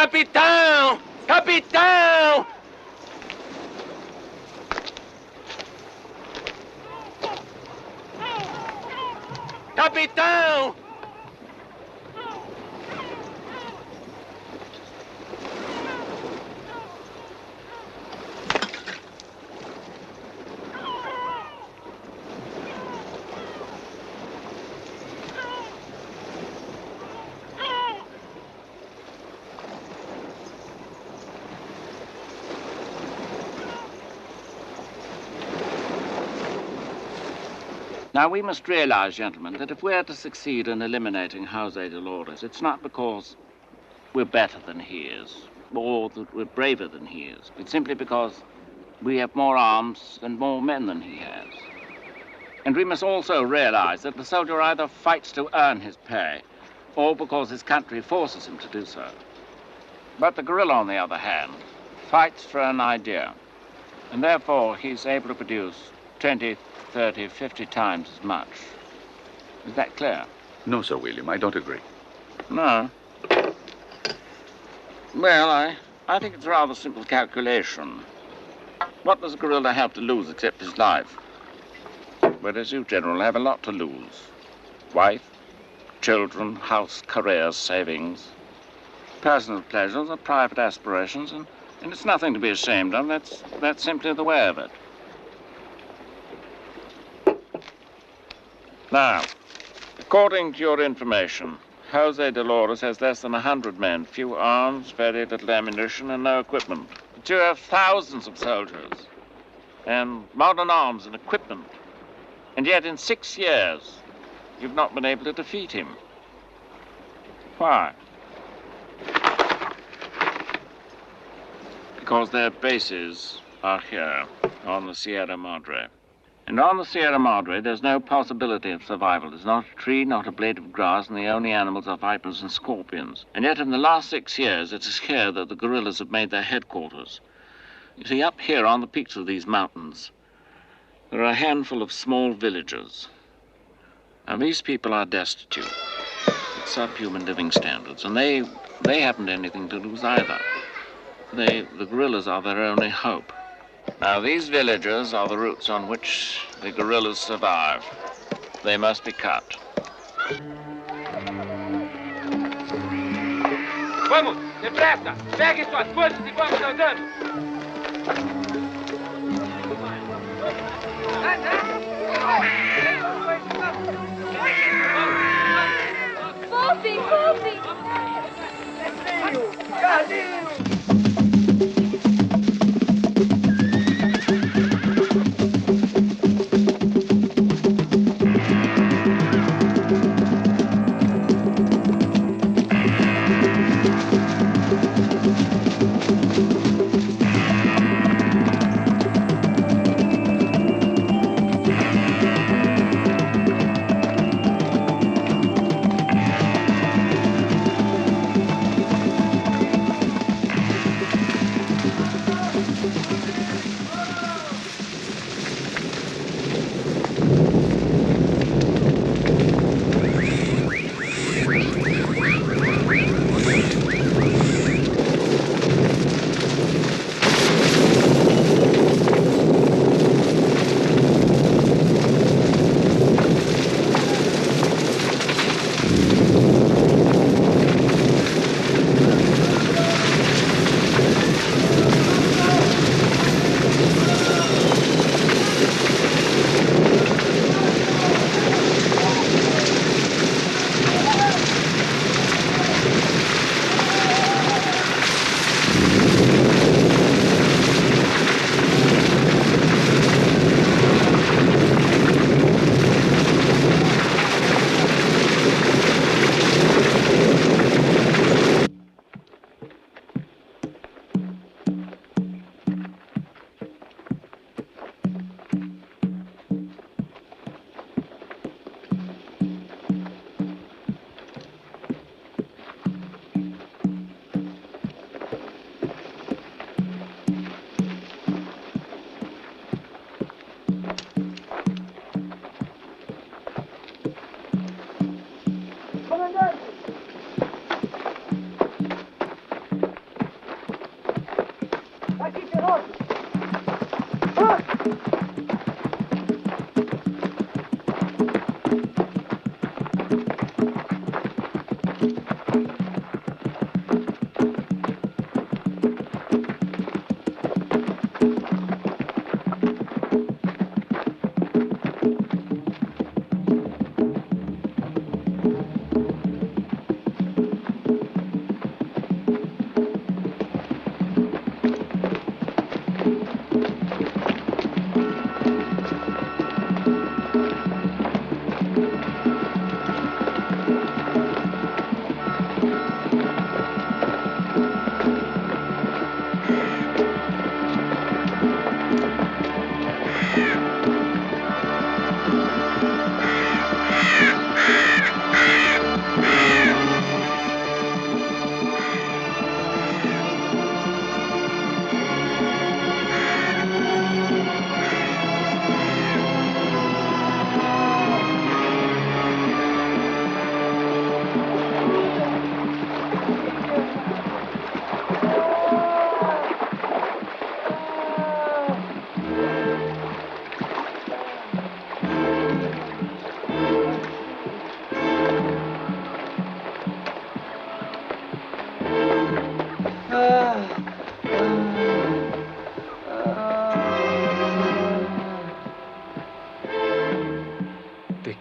Capitão! Capitão! Capitão! Now, we must realize, gentlemen, that if we're to succeed in eliminating Jose Dolores, it's not because we're better than he is, or that we're braver than he is. It's simply because we have more arms and more men than he has. And we must also realize that the soldier either fights to earn his pay, or because his country forces him to do so. But the guerrilla, on the other hand, fights for an idea, and therefore he's able to produce 20, 30, 50 times as much. Is that clear? No, Sir William, I don't agree. No. Well, I think it's a rather simple calculation. What does a guerrilla have to lose except his life? Whereas you, General, have a lot to lose. Wife, children, house, careers, savings, personal pleasures or private aspirations, and it's nothing to be ashamed of. That's simply the way of it. Now, according to your information, Jose Dolores has less than 100 men, few arms, very little ammunition, and no equipment. But you have thousands of soldiers, and modern arms and equipment. And yet in 6 years, you've not been able to defeat him. Why? Because their bases are here, on the Sierra Madre. And on the Sierra Madre, there's no possibility of survival. There's not a tree, not a blade of grass, and the only animals are vipers and scorpions. And yet in the last 6 years, it is here that the guerrillas have made their headquarters. You see, up here on the peaks of these mountains, there are a handful of small villages. Now, these people are destitute, with subhuman living standards, and they haven't anything to lose either. The guerrillas are their only hope. Now, these villages are the roots on which the guerrillas survive. They must be cut. Vamos, depressa! Peguem suas coisas e vamos andando! Voltem, voltem! Carlinhos!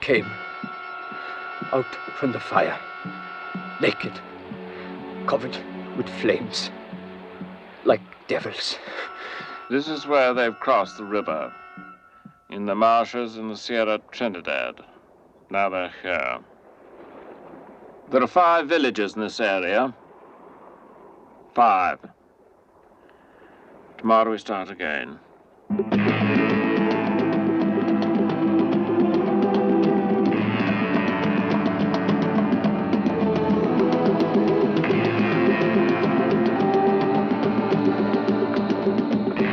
came out from the fire, naked, covered with flames, like devils. This is where they've crossed the river, in the marshes in the Sierra Trinidad. Now they're here. There are 5 villages in this area. 5. Tomorrow we start again.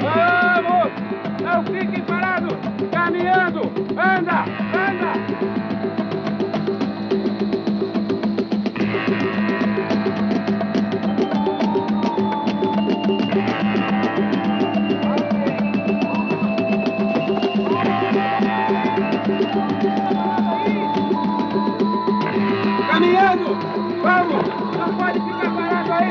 Vamos! Não fiquem parados! Caminhando! Anda! Anda! Caminhando! Vamos! Não pode ficar parado aí!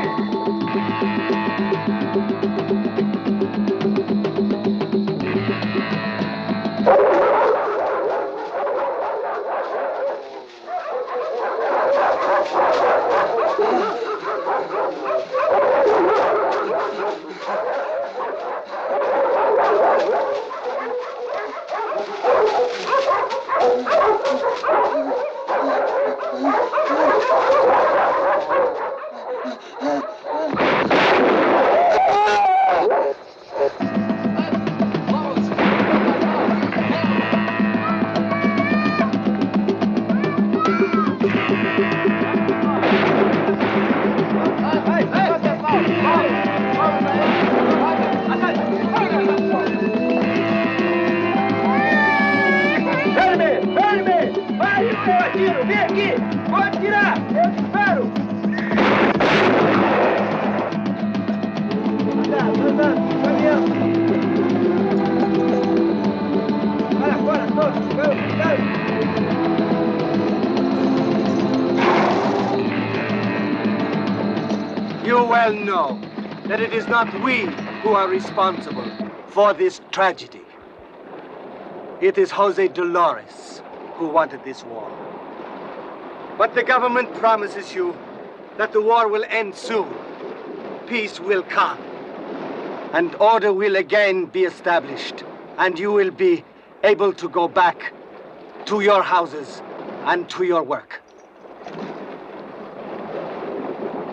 You well know that it is not we who are responsible for this tragedy. It is Jose Dolores who wanted this war. But the government promises you that the war will end soon. Peace will come. And order will again be established. And you will be able to go back to your houses and to your work.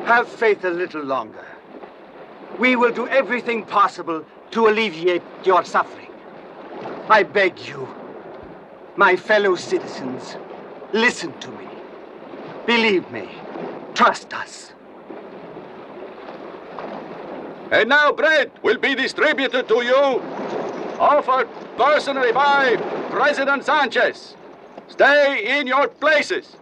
Have faith a little longer. We will do everything possible to alleviate your suffering. I beg you, my fellow citizens, listen to me. Believe me. Trust us. And now bread will be distributed to you, offered personally by President Sanchez. Stay in your places.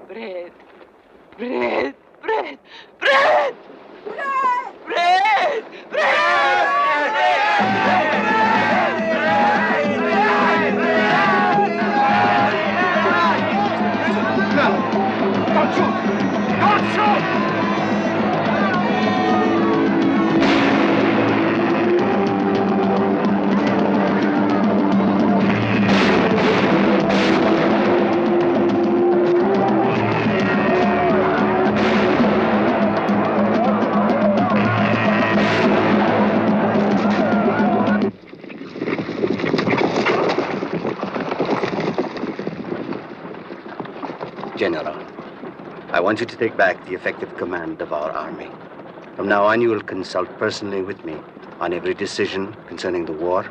Bread! Bread! Bread! Bread! Bread! Don't shoot! Don't shoot! General, I want you to take back the effective command of our army. From now on, you will consult personally with me on every decision concerning the war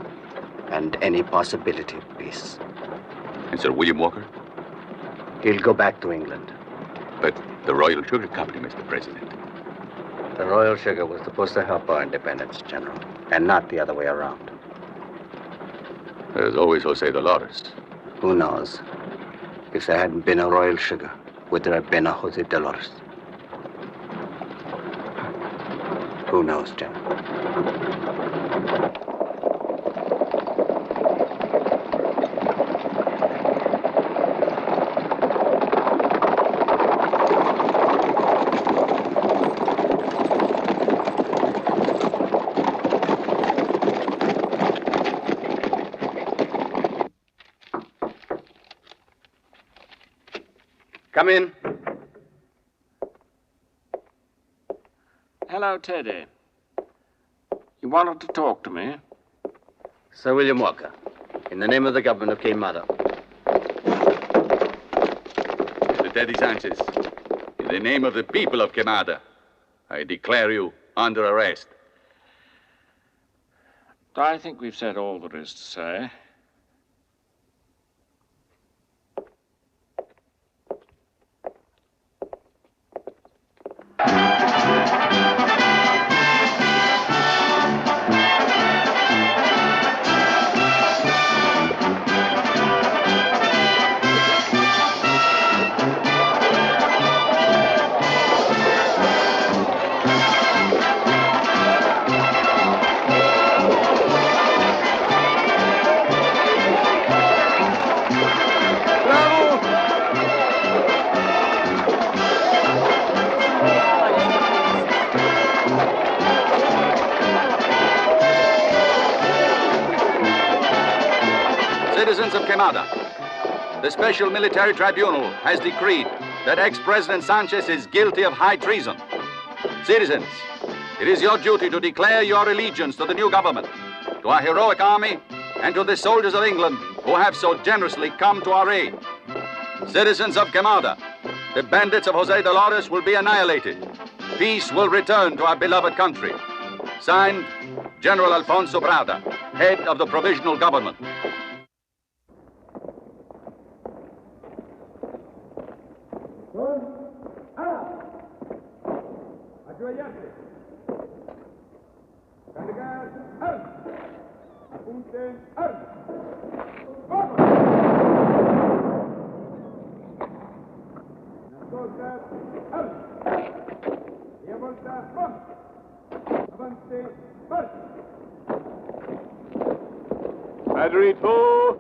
and any possibility of peace. And Sir William Walker? He'll go back to England. But the Royal Sugar Company, Mr. President. The Royal Sugar was supposed to help our independence, General, and not the other way around. There's always Jose Dolores. Who knows? If there hadn't been a Royal Sugar, would there have been a Jose Dolores? Who knows, General? Come in. Hello, Teddy. You wanted to talk to me? Sir William Walker, in the name of the government of Queimada. Mr. Teddy Sanchez, in the name of the people of Queimada, I declare you under arrest. I think we've said all there is to say. Citizens of Queimada, the Special Military Tribunal has decreed that ex-President Sanchez is guilty of high treason. Citizens, it is your duty to declare your allegiance to the new government, to our heroic army, and to the soldiers of England who have so generously come to our aid. Citizens of Queimada, the bandits of Jose Dolores will be annihilated. Peace will return to our beloved country. Signed, General Alfonso Brada, head of the provisional government. Battery 2,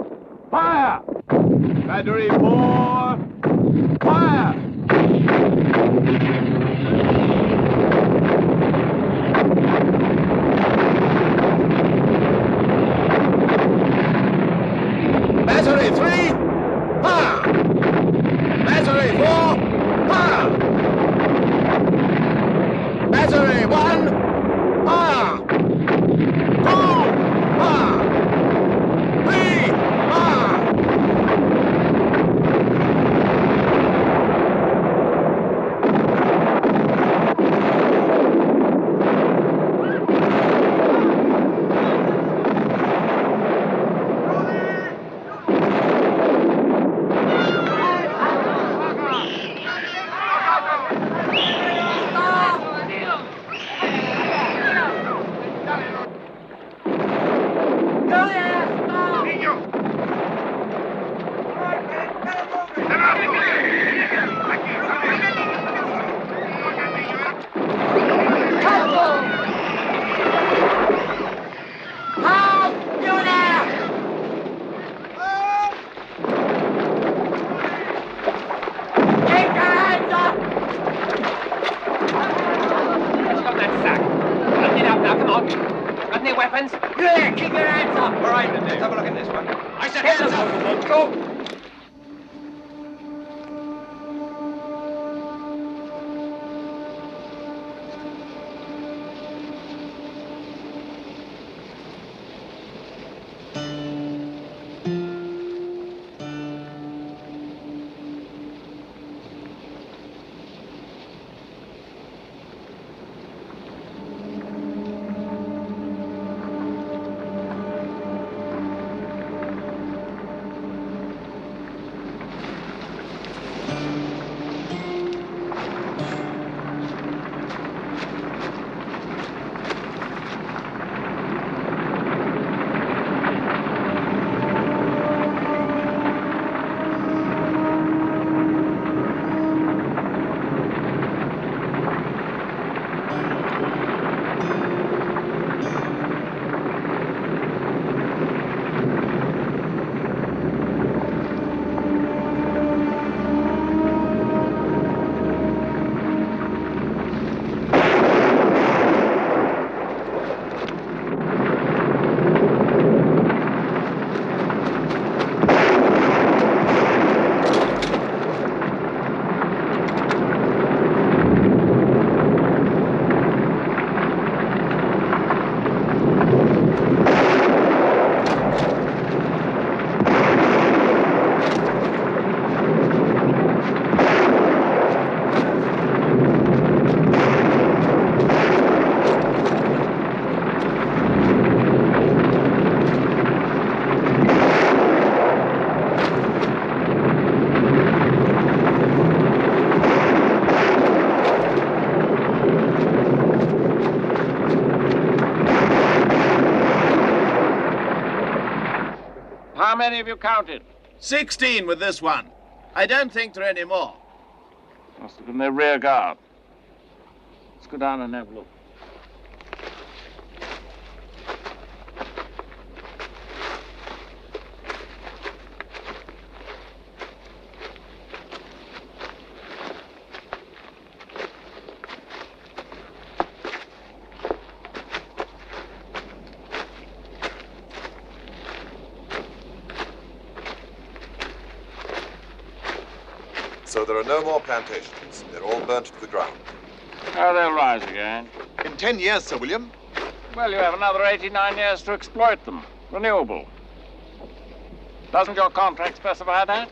fire! Battery 4, fire! Battery 3, fire! Battery 4, fire! Battery 1, fire! 2, fire! 3, fire! How many have you counted? 16 with this one. I don't think there are any more. Must have been their rear guard. Let's go down and have a look. So there are no more plantations. They're all burnt to the ground. Oh, they'll rise again. In 10 years, Sir William. Well, you have another 89 years to exploit them. Renewable. Doesn't your contract specify that?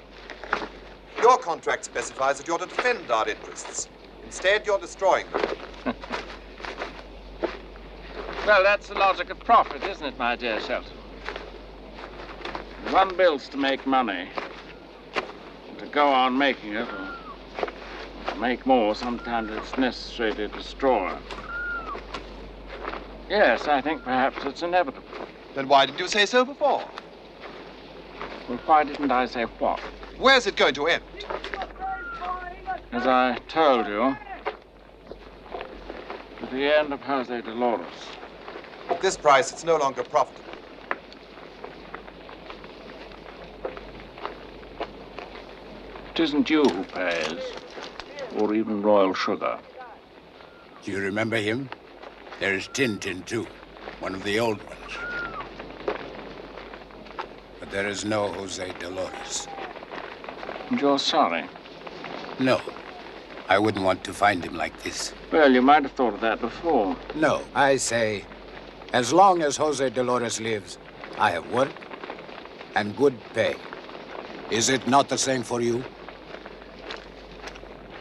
Your contract specifies that you're to defend our interests. Instead, you're destroying them. Well, that's the logic of profit, isn't it, my dear Shelton? One builds to make money. To go on making it, or to make more, sometimes it's necessary to destroy. Yes, I think perhaps it's inevitable. Then why didn't you say so before? Well, why didn't I say what? Where's it going to end? As I told you, at the end of Jose Dolores. At this price, it's no longer profitable. It isn't you who pays, or even Royal Sugar. Do you remember him? There's Tintin, too, one of the old ones. But there is no Jose Dolores. And you're sorry? No. I wouldn't want to find him like this. Well, you might have thought of that before. No, I say, as long as Jose Dolores lives, I have work and good pay. Is it not the same for you?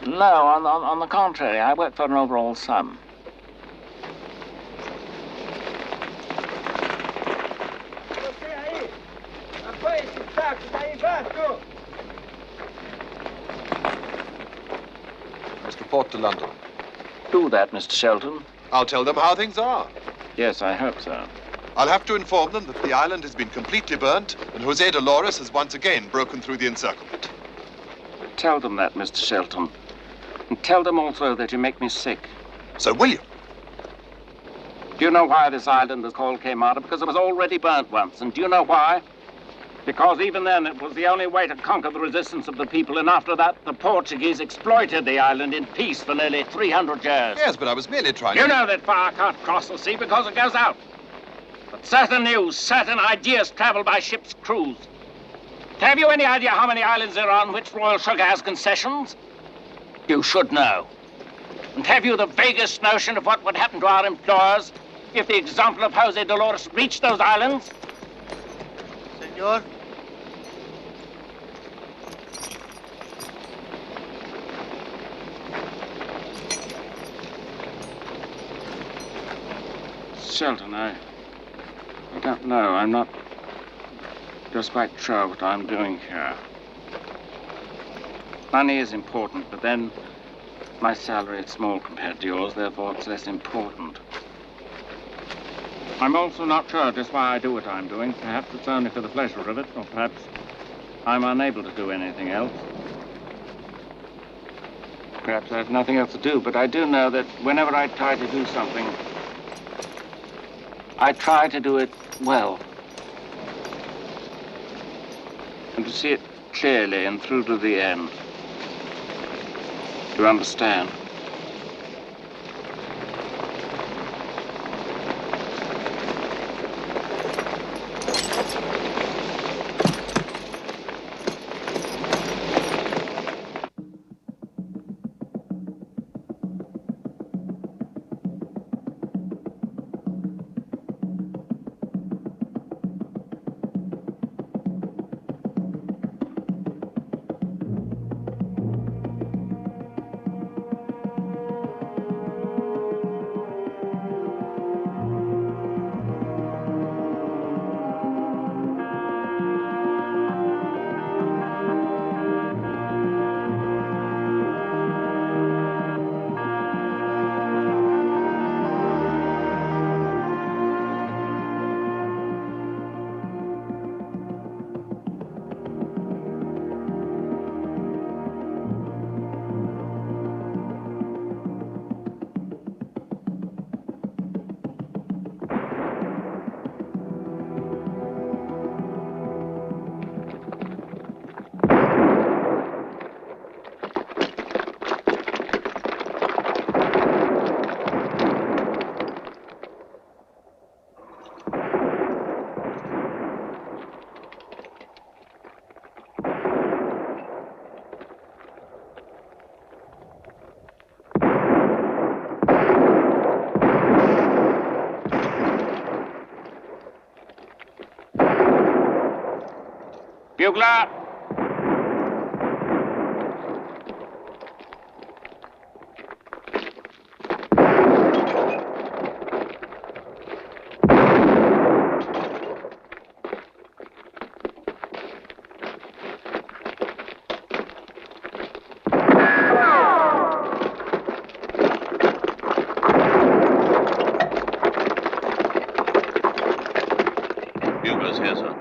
No, on the contrary, I work for an overall sum. Mr. Port to London. Do that, Mr. Shelton. I'll tell them how things are. Yes, I hope so. I'll have to inform them that the island has been completely burnt and Jose Dolores has once again broken through the encirclement. Tell them that, Mr. Shelton. And tell them also that you make me sick. Sir William. Do you know why this island was called Queimada? Because it was already burnt once. And do you know why? Because even then it was the only way to conquer the resistance of the people. And after that, the Portuguese exploited the island in peace for nearly 300 years. Yes, but I was merely trying to... You know that fire can't cross the sea because it goes out. But certain news, certain ideas travel by ship's crews. Have you any idea how many islands there are on which Royal Sugar has concessions? You should know. And have you the vaguest notion of what would happen to our employers if the example of Jose Dolores reached those islands? Senor? Shelton, I don't know. I'm not just quite sure what I'm doing here. Money is important, but then my salary is small compared to yours, therefore it's less important. I'm also not sure just why I do what I'm doing. Perhaps it's only for the pleasure of it, or perhaps I'm unable to do anything else. Perhaps I have nothing else to do, but I do know that whenever I try to do something, I try to do it well. And to see it clearly and through to the end. Do you understand? Bugler! Bugler's here, sir.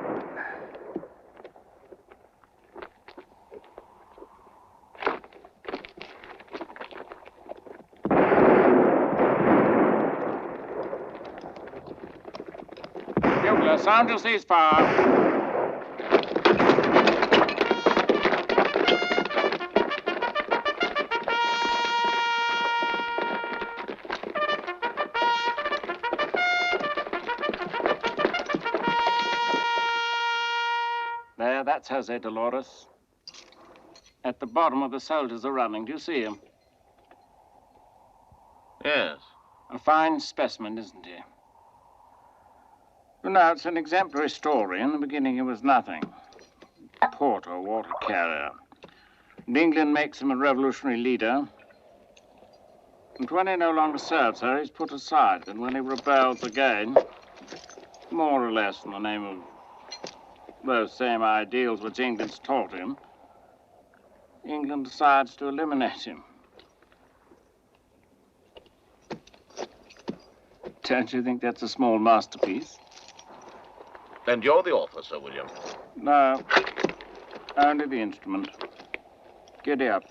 Bugler, sound your ceasefire. There, that's Jose Dolores. At the bottom of the soldiers are running. Do you see him? Yes. A fine specimen, isn't he? You know, it's an exemplary story. In the beginning, he was nothing. Porter, water carrier. And England makes him a revolutionary leader. And when he no longer serves her, he's put aside. And when he rebels again, more or less in the name of those same ideals which England's taught him, England decides to eliminate him. Don't you think that's a small masterpiece? And you're the author, Sir William? No, only the instrument. Giddy up.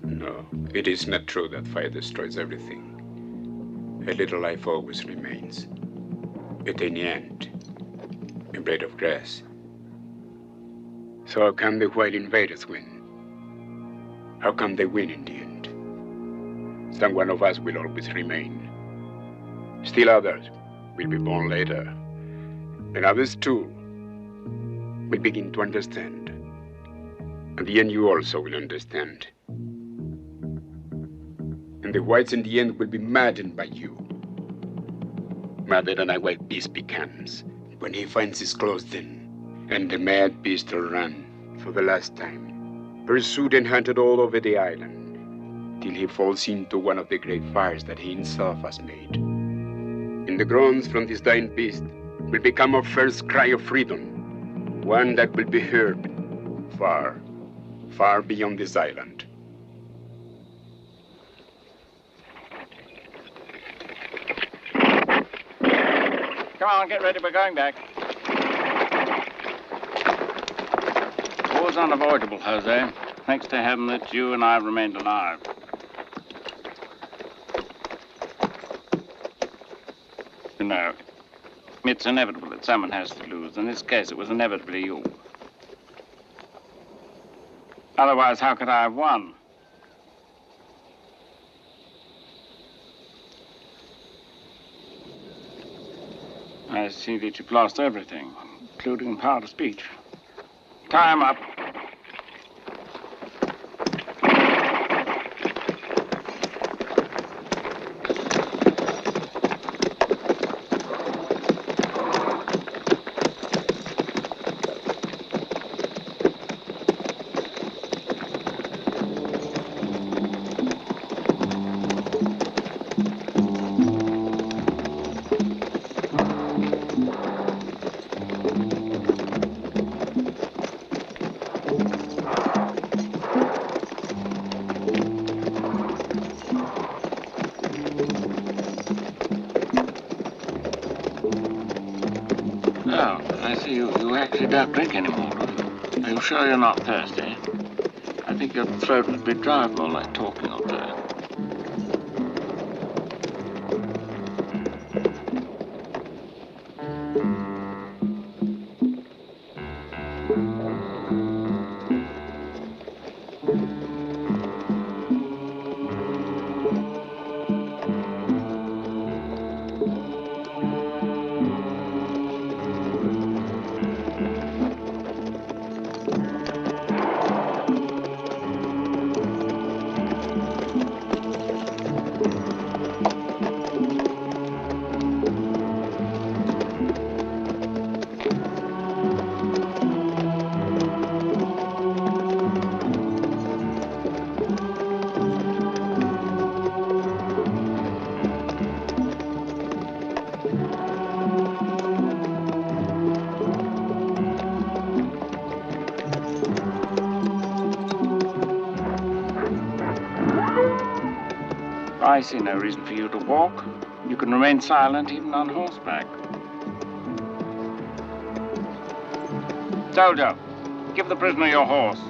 No, it is not true that fire destroys everything. A little life always remains. A tiny ant, a blade of grass. So how come the white invaders win? How come they win in the end? Some one of us will always remain. Still others will be born later. And others too will begin to understand. At the end you also will understand. And the whites in the end will be maddened by you. Madder than a wild beast becomes when he finds his clothes thin. And the mad beast will run for the last time, pursued and hunted all over the island, till he falls into one of the great fires that he himself has made. And the groans from this dying beast will become our first cry of freedom, one that will be heard far, far beyond this island. Come on, get ready, we're going back. War's unavoidable, Jose. Thanks to heaven that you and I remained alive. You know, it's inevitable that someone has to lose. In this case, it was inevitably you. Otherwise, how could I have won? I see that you've lost everything, including power of speech. Tie him up. You actually don't drink anymore, do you? Are you sure you're not thirsty? I think your throat would be dry from all that talking up there. I see no reason for you to walk. You can remain silent even on horseback. Soldier, give the prisoner your horse.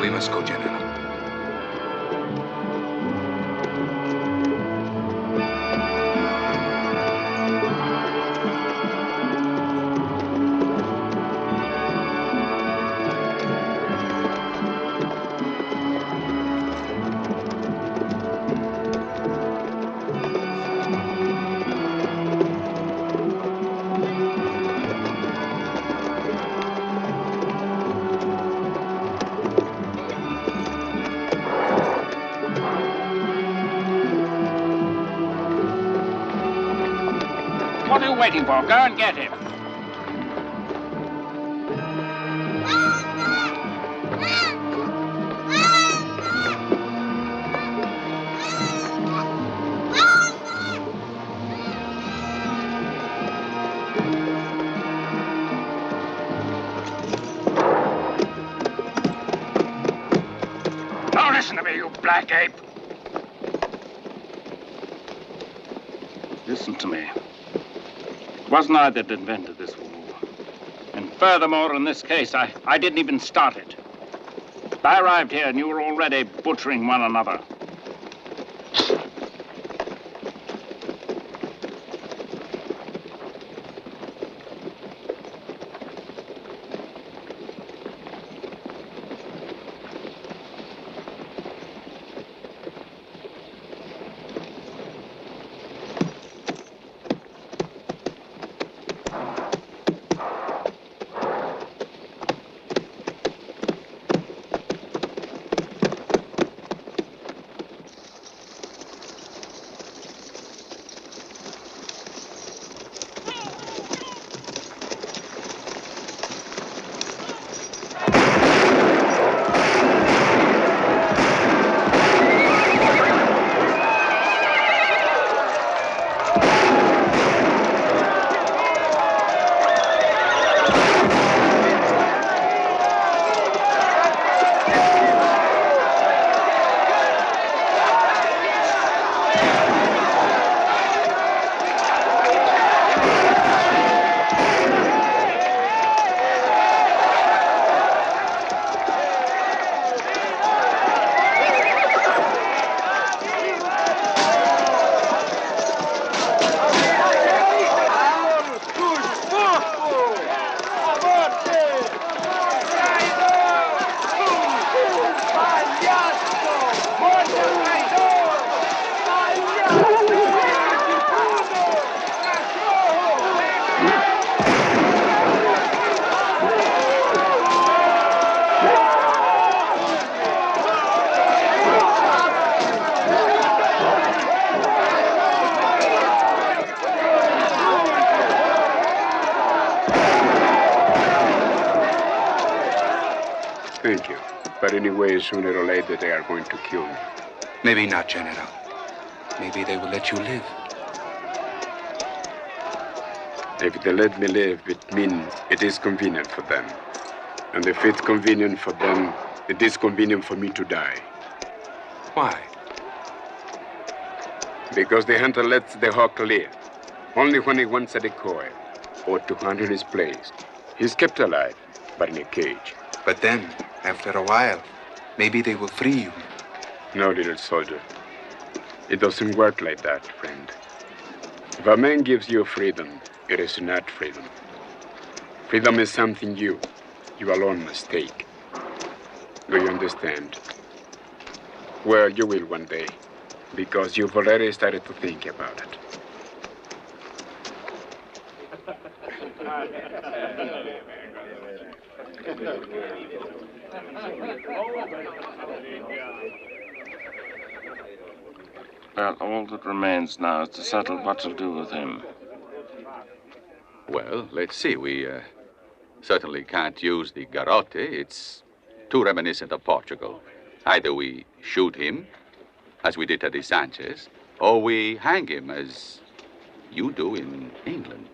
We must go, General. What are you waiting for? Go and get him. Now listen to me, you black ape. Listen to me. It wasn't I that invented this war. And furthermore, in this case, I didn't even start it. I arrived here and you were already butchering one another. Thank you. But anyway, sooner or later they are going to kill me. Maybe not, General. Maybe they will let you live. If they let me live, it means it is convenient for them. And if it's convenient for them, it is convenient for me to die. Why? Because the hunter lets the hawk live. Only when he wants a decoy or to hunt in his place. He's kept alive, but in a cage. But then, after a while, maybe they will free you. No, little soldier. It doesn't work like that, friend. If a man gives you freedom, it is not freedom. Freedom is something you alone must take. Do you understand? Well, you will one day, because you've already started to think about it. Well, all that remains now is to settle what to do with him. Well, let's see. We certainly can't use the garrote. It's too reminiscent of Portugal. Either we shoot him, as we did Teddy Sanchez, or we hang him, as you do in England.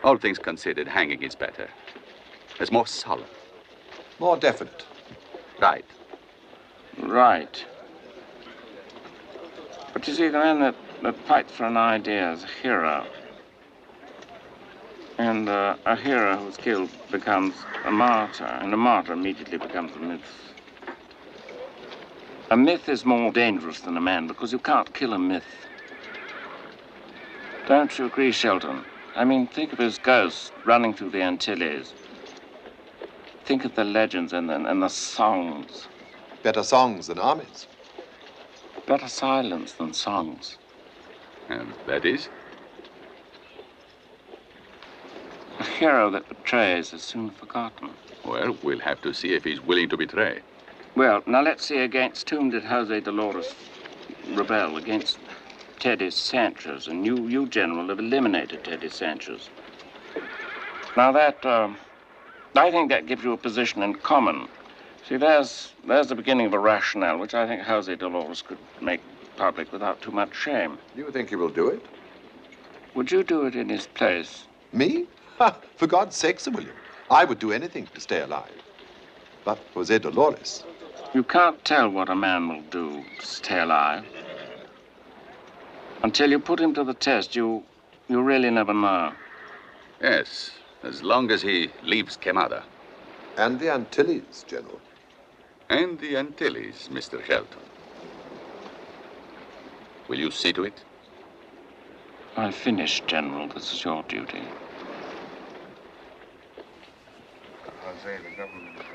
All things considered, hanging is better. It's more solemn. More definite. Right. Right. But you see, the man that fights for an idea is a hero. And a hero who's killed becomes a martyr, and a martyr immediately becomes a myth. A myth is more dangerous than a man because you can't kill a myth. Don't you agree, Shelton? I mean, think of his ghost running through the Antilles. Think of the legends and the songs. Better songs than armies. Better silence than songs. And that is? A hero that betrays is soon forgotten. Well, we'll have to see if he's willing to betray. Well, now let's see against whom did Jose Dolores rebel? Against Teddy Sanchez. And you, General, have eliminated Teddy Sanchez. Now that, I think that gives you a position in common. See, there's the beginning of a rationale, which I think Jose Dolores could make public without too much shame. Do you think he will do it? Would you do it in his place? Me? Ha! For God's sake, Sir William. I would do anything to stay alive. But Jose Dolores... You can't tell what a man will do to stay alive. Until you put him to the test, you really never know. Yes, as long as he leaves Queimada. And the Antilles, General. And the Antilles, Mr. Shelton. Will you see to it? I've finished, General. This is your duty. Jose, the government is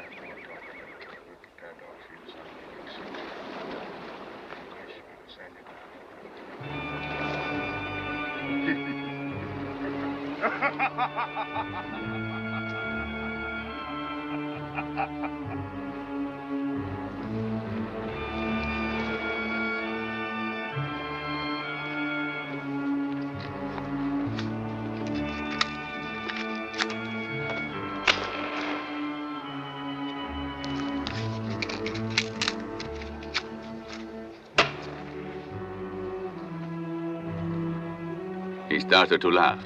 He started to laugh.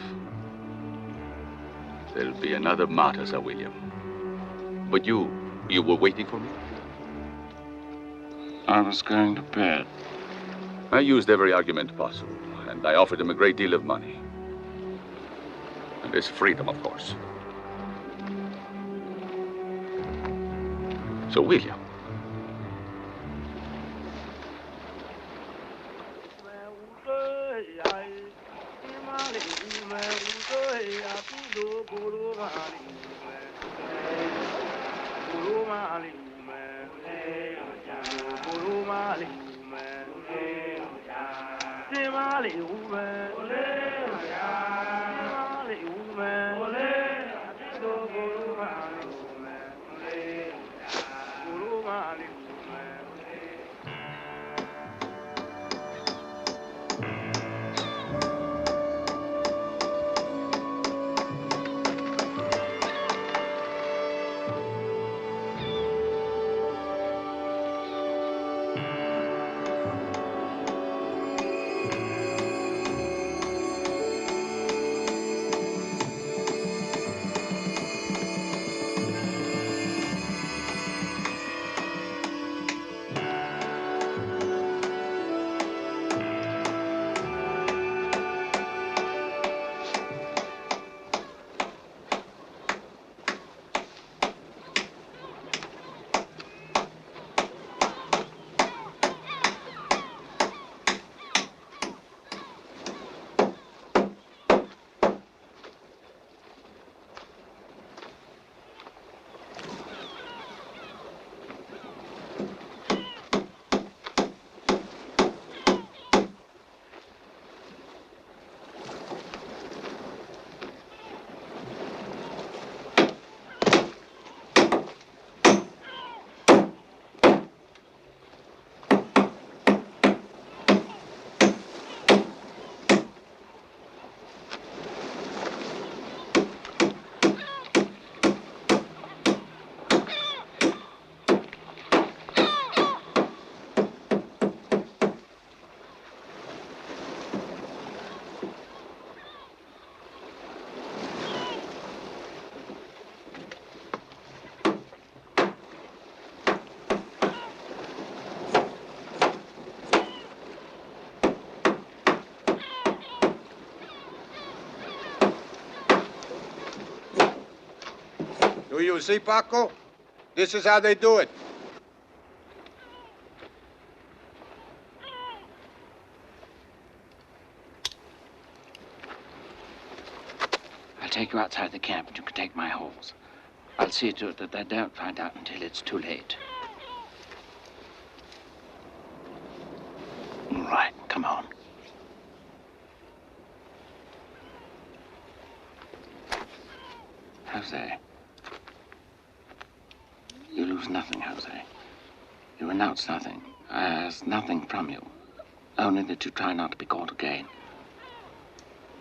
There'll be another martyr, Sir William. But you were waiting for me? I was going to bed. I used every argument possible, and I offered him a great deal of money. And his freedom, of course. So, William. Do you see, Paco? This is how they do it. I'll take you outside the camp and you can take my horse. I'll see to it that they don't find out until it's too late. All right, come on. Jose. You lose nothing, Jose. You renounce nothing. I ask nothing from you. Only that you try not to be caught again.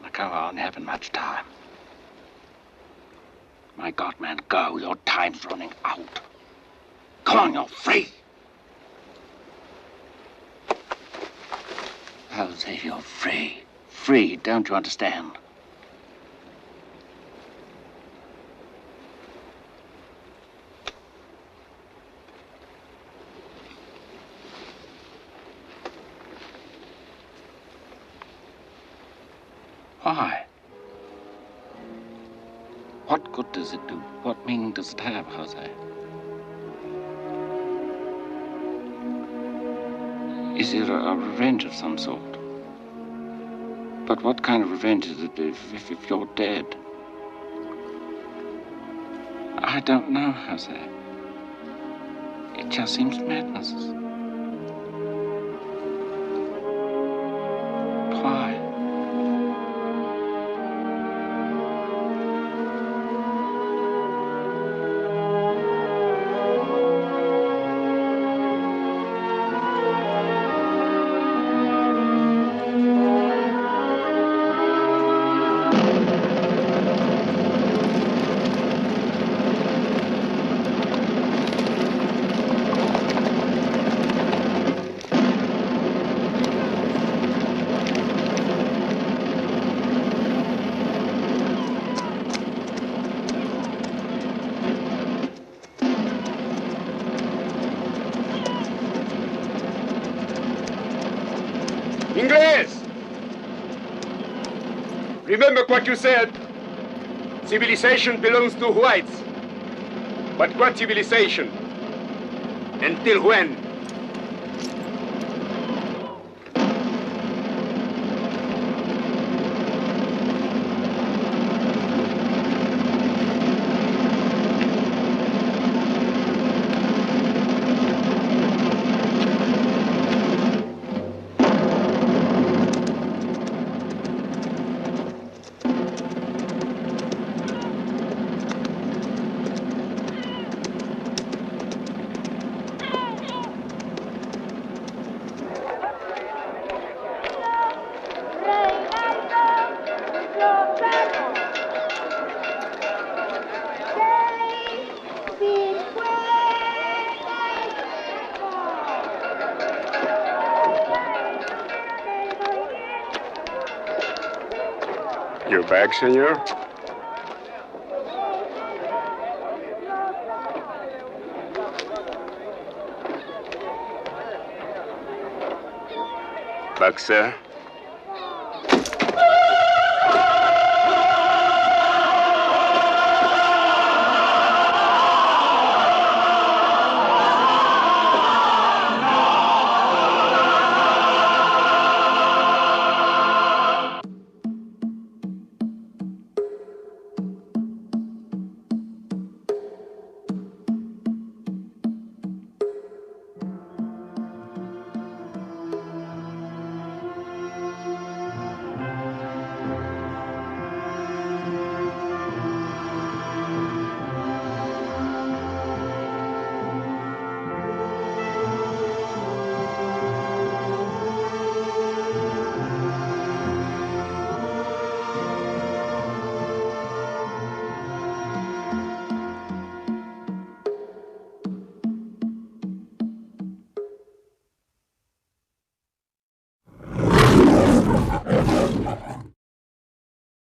Now go on, you haven't much time. My God, man, go. Your time's running out. Come on, you're free. Jose, you're free. Free, don't you understand? Why? What good does it do? What meaning does it have, Jose? Is it a revenge of some sort? But what kind of revenge is it if you're dead? I don't know, Jose. It just seems madness. Why? Inglês! Remember what you said. Civilization belongs to whites. But what civilization? Until when? You're back, senor? Back, sir?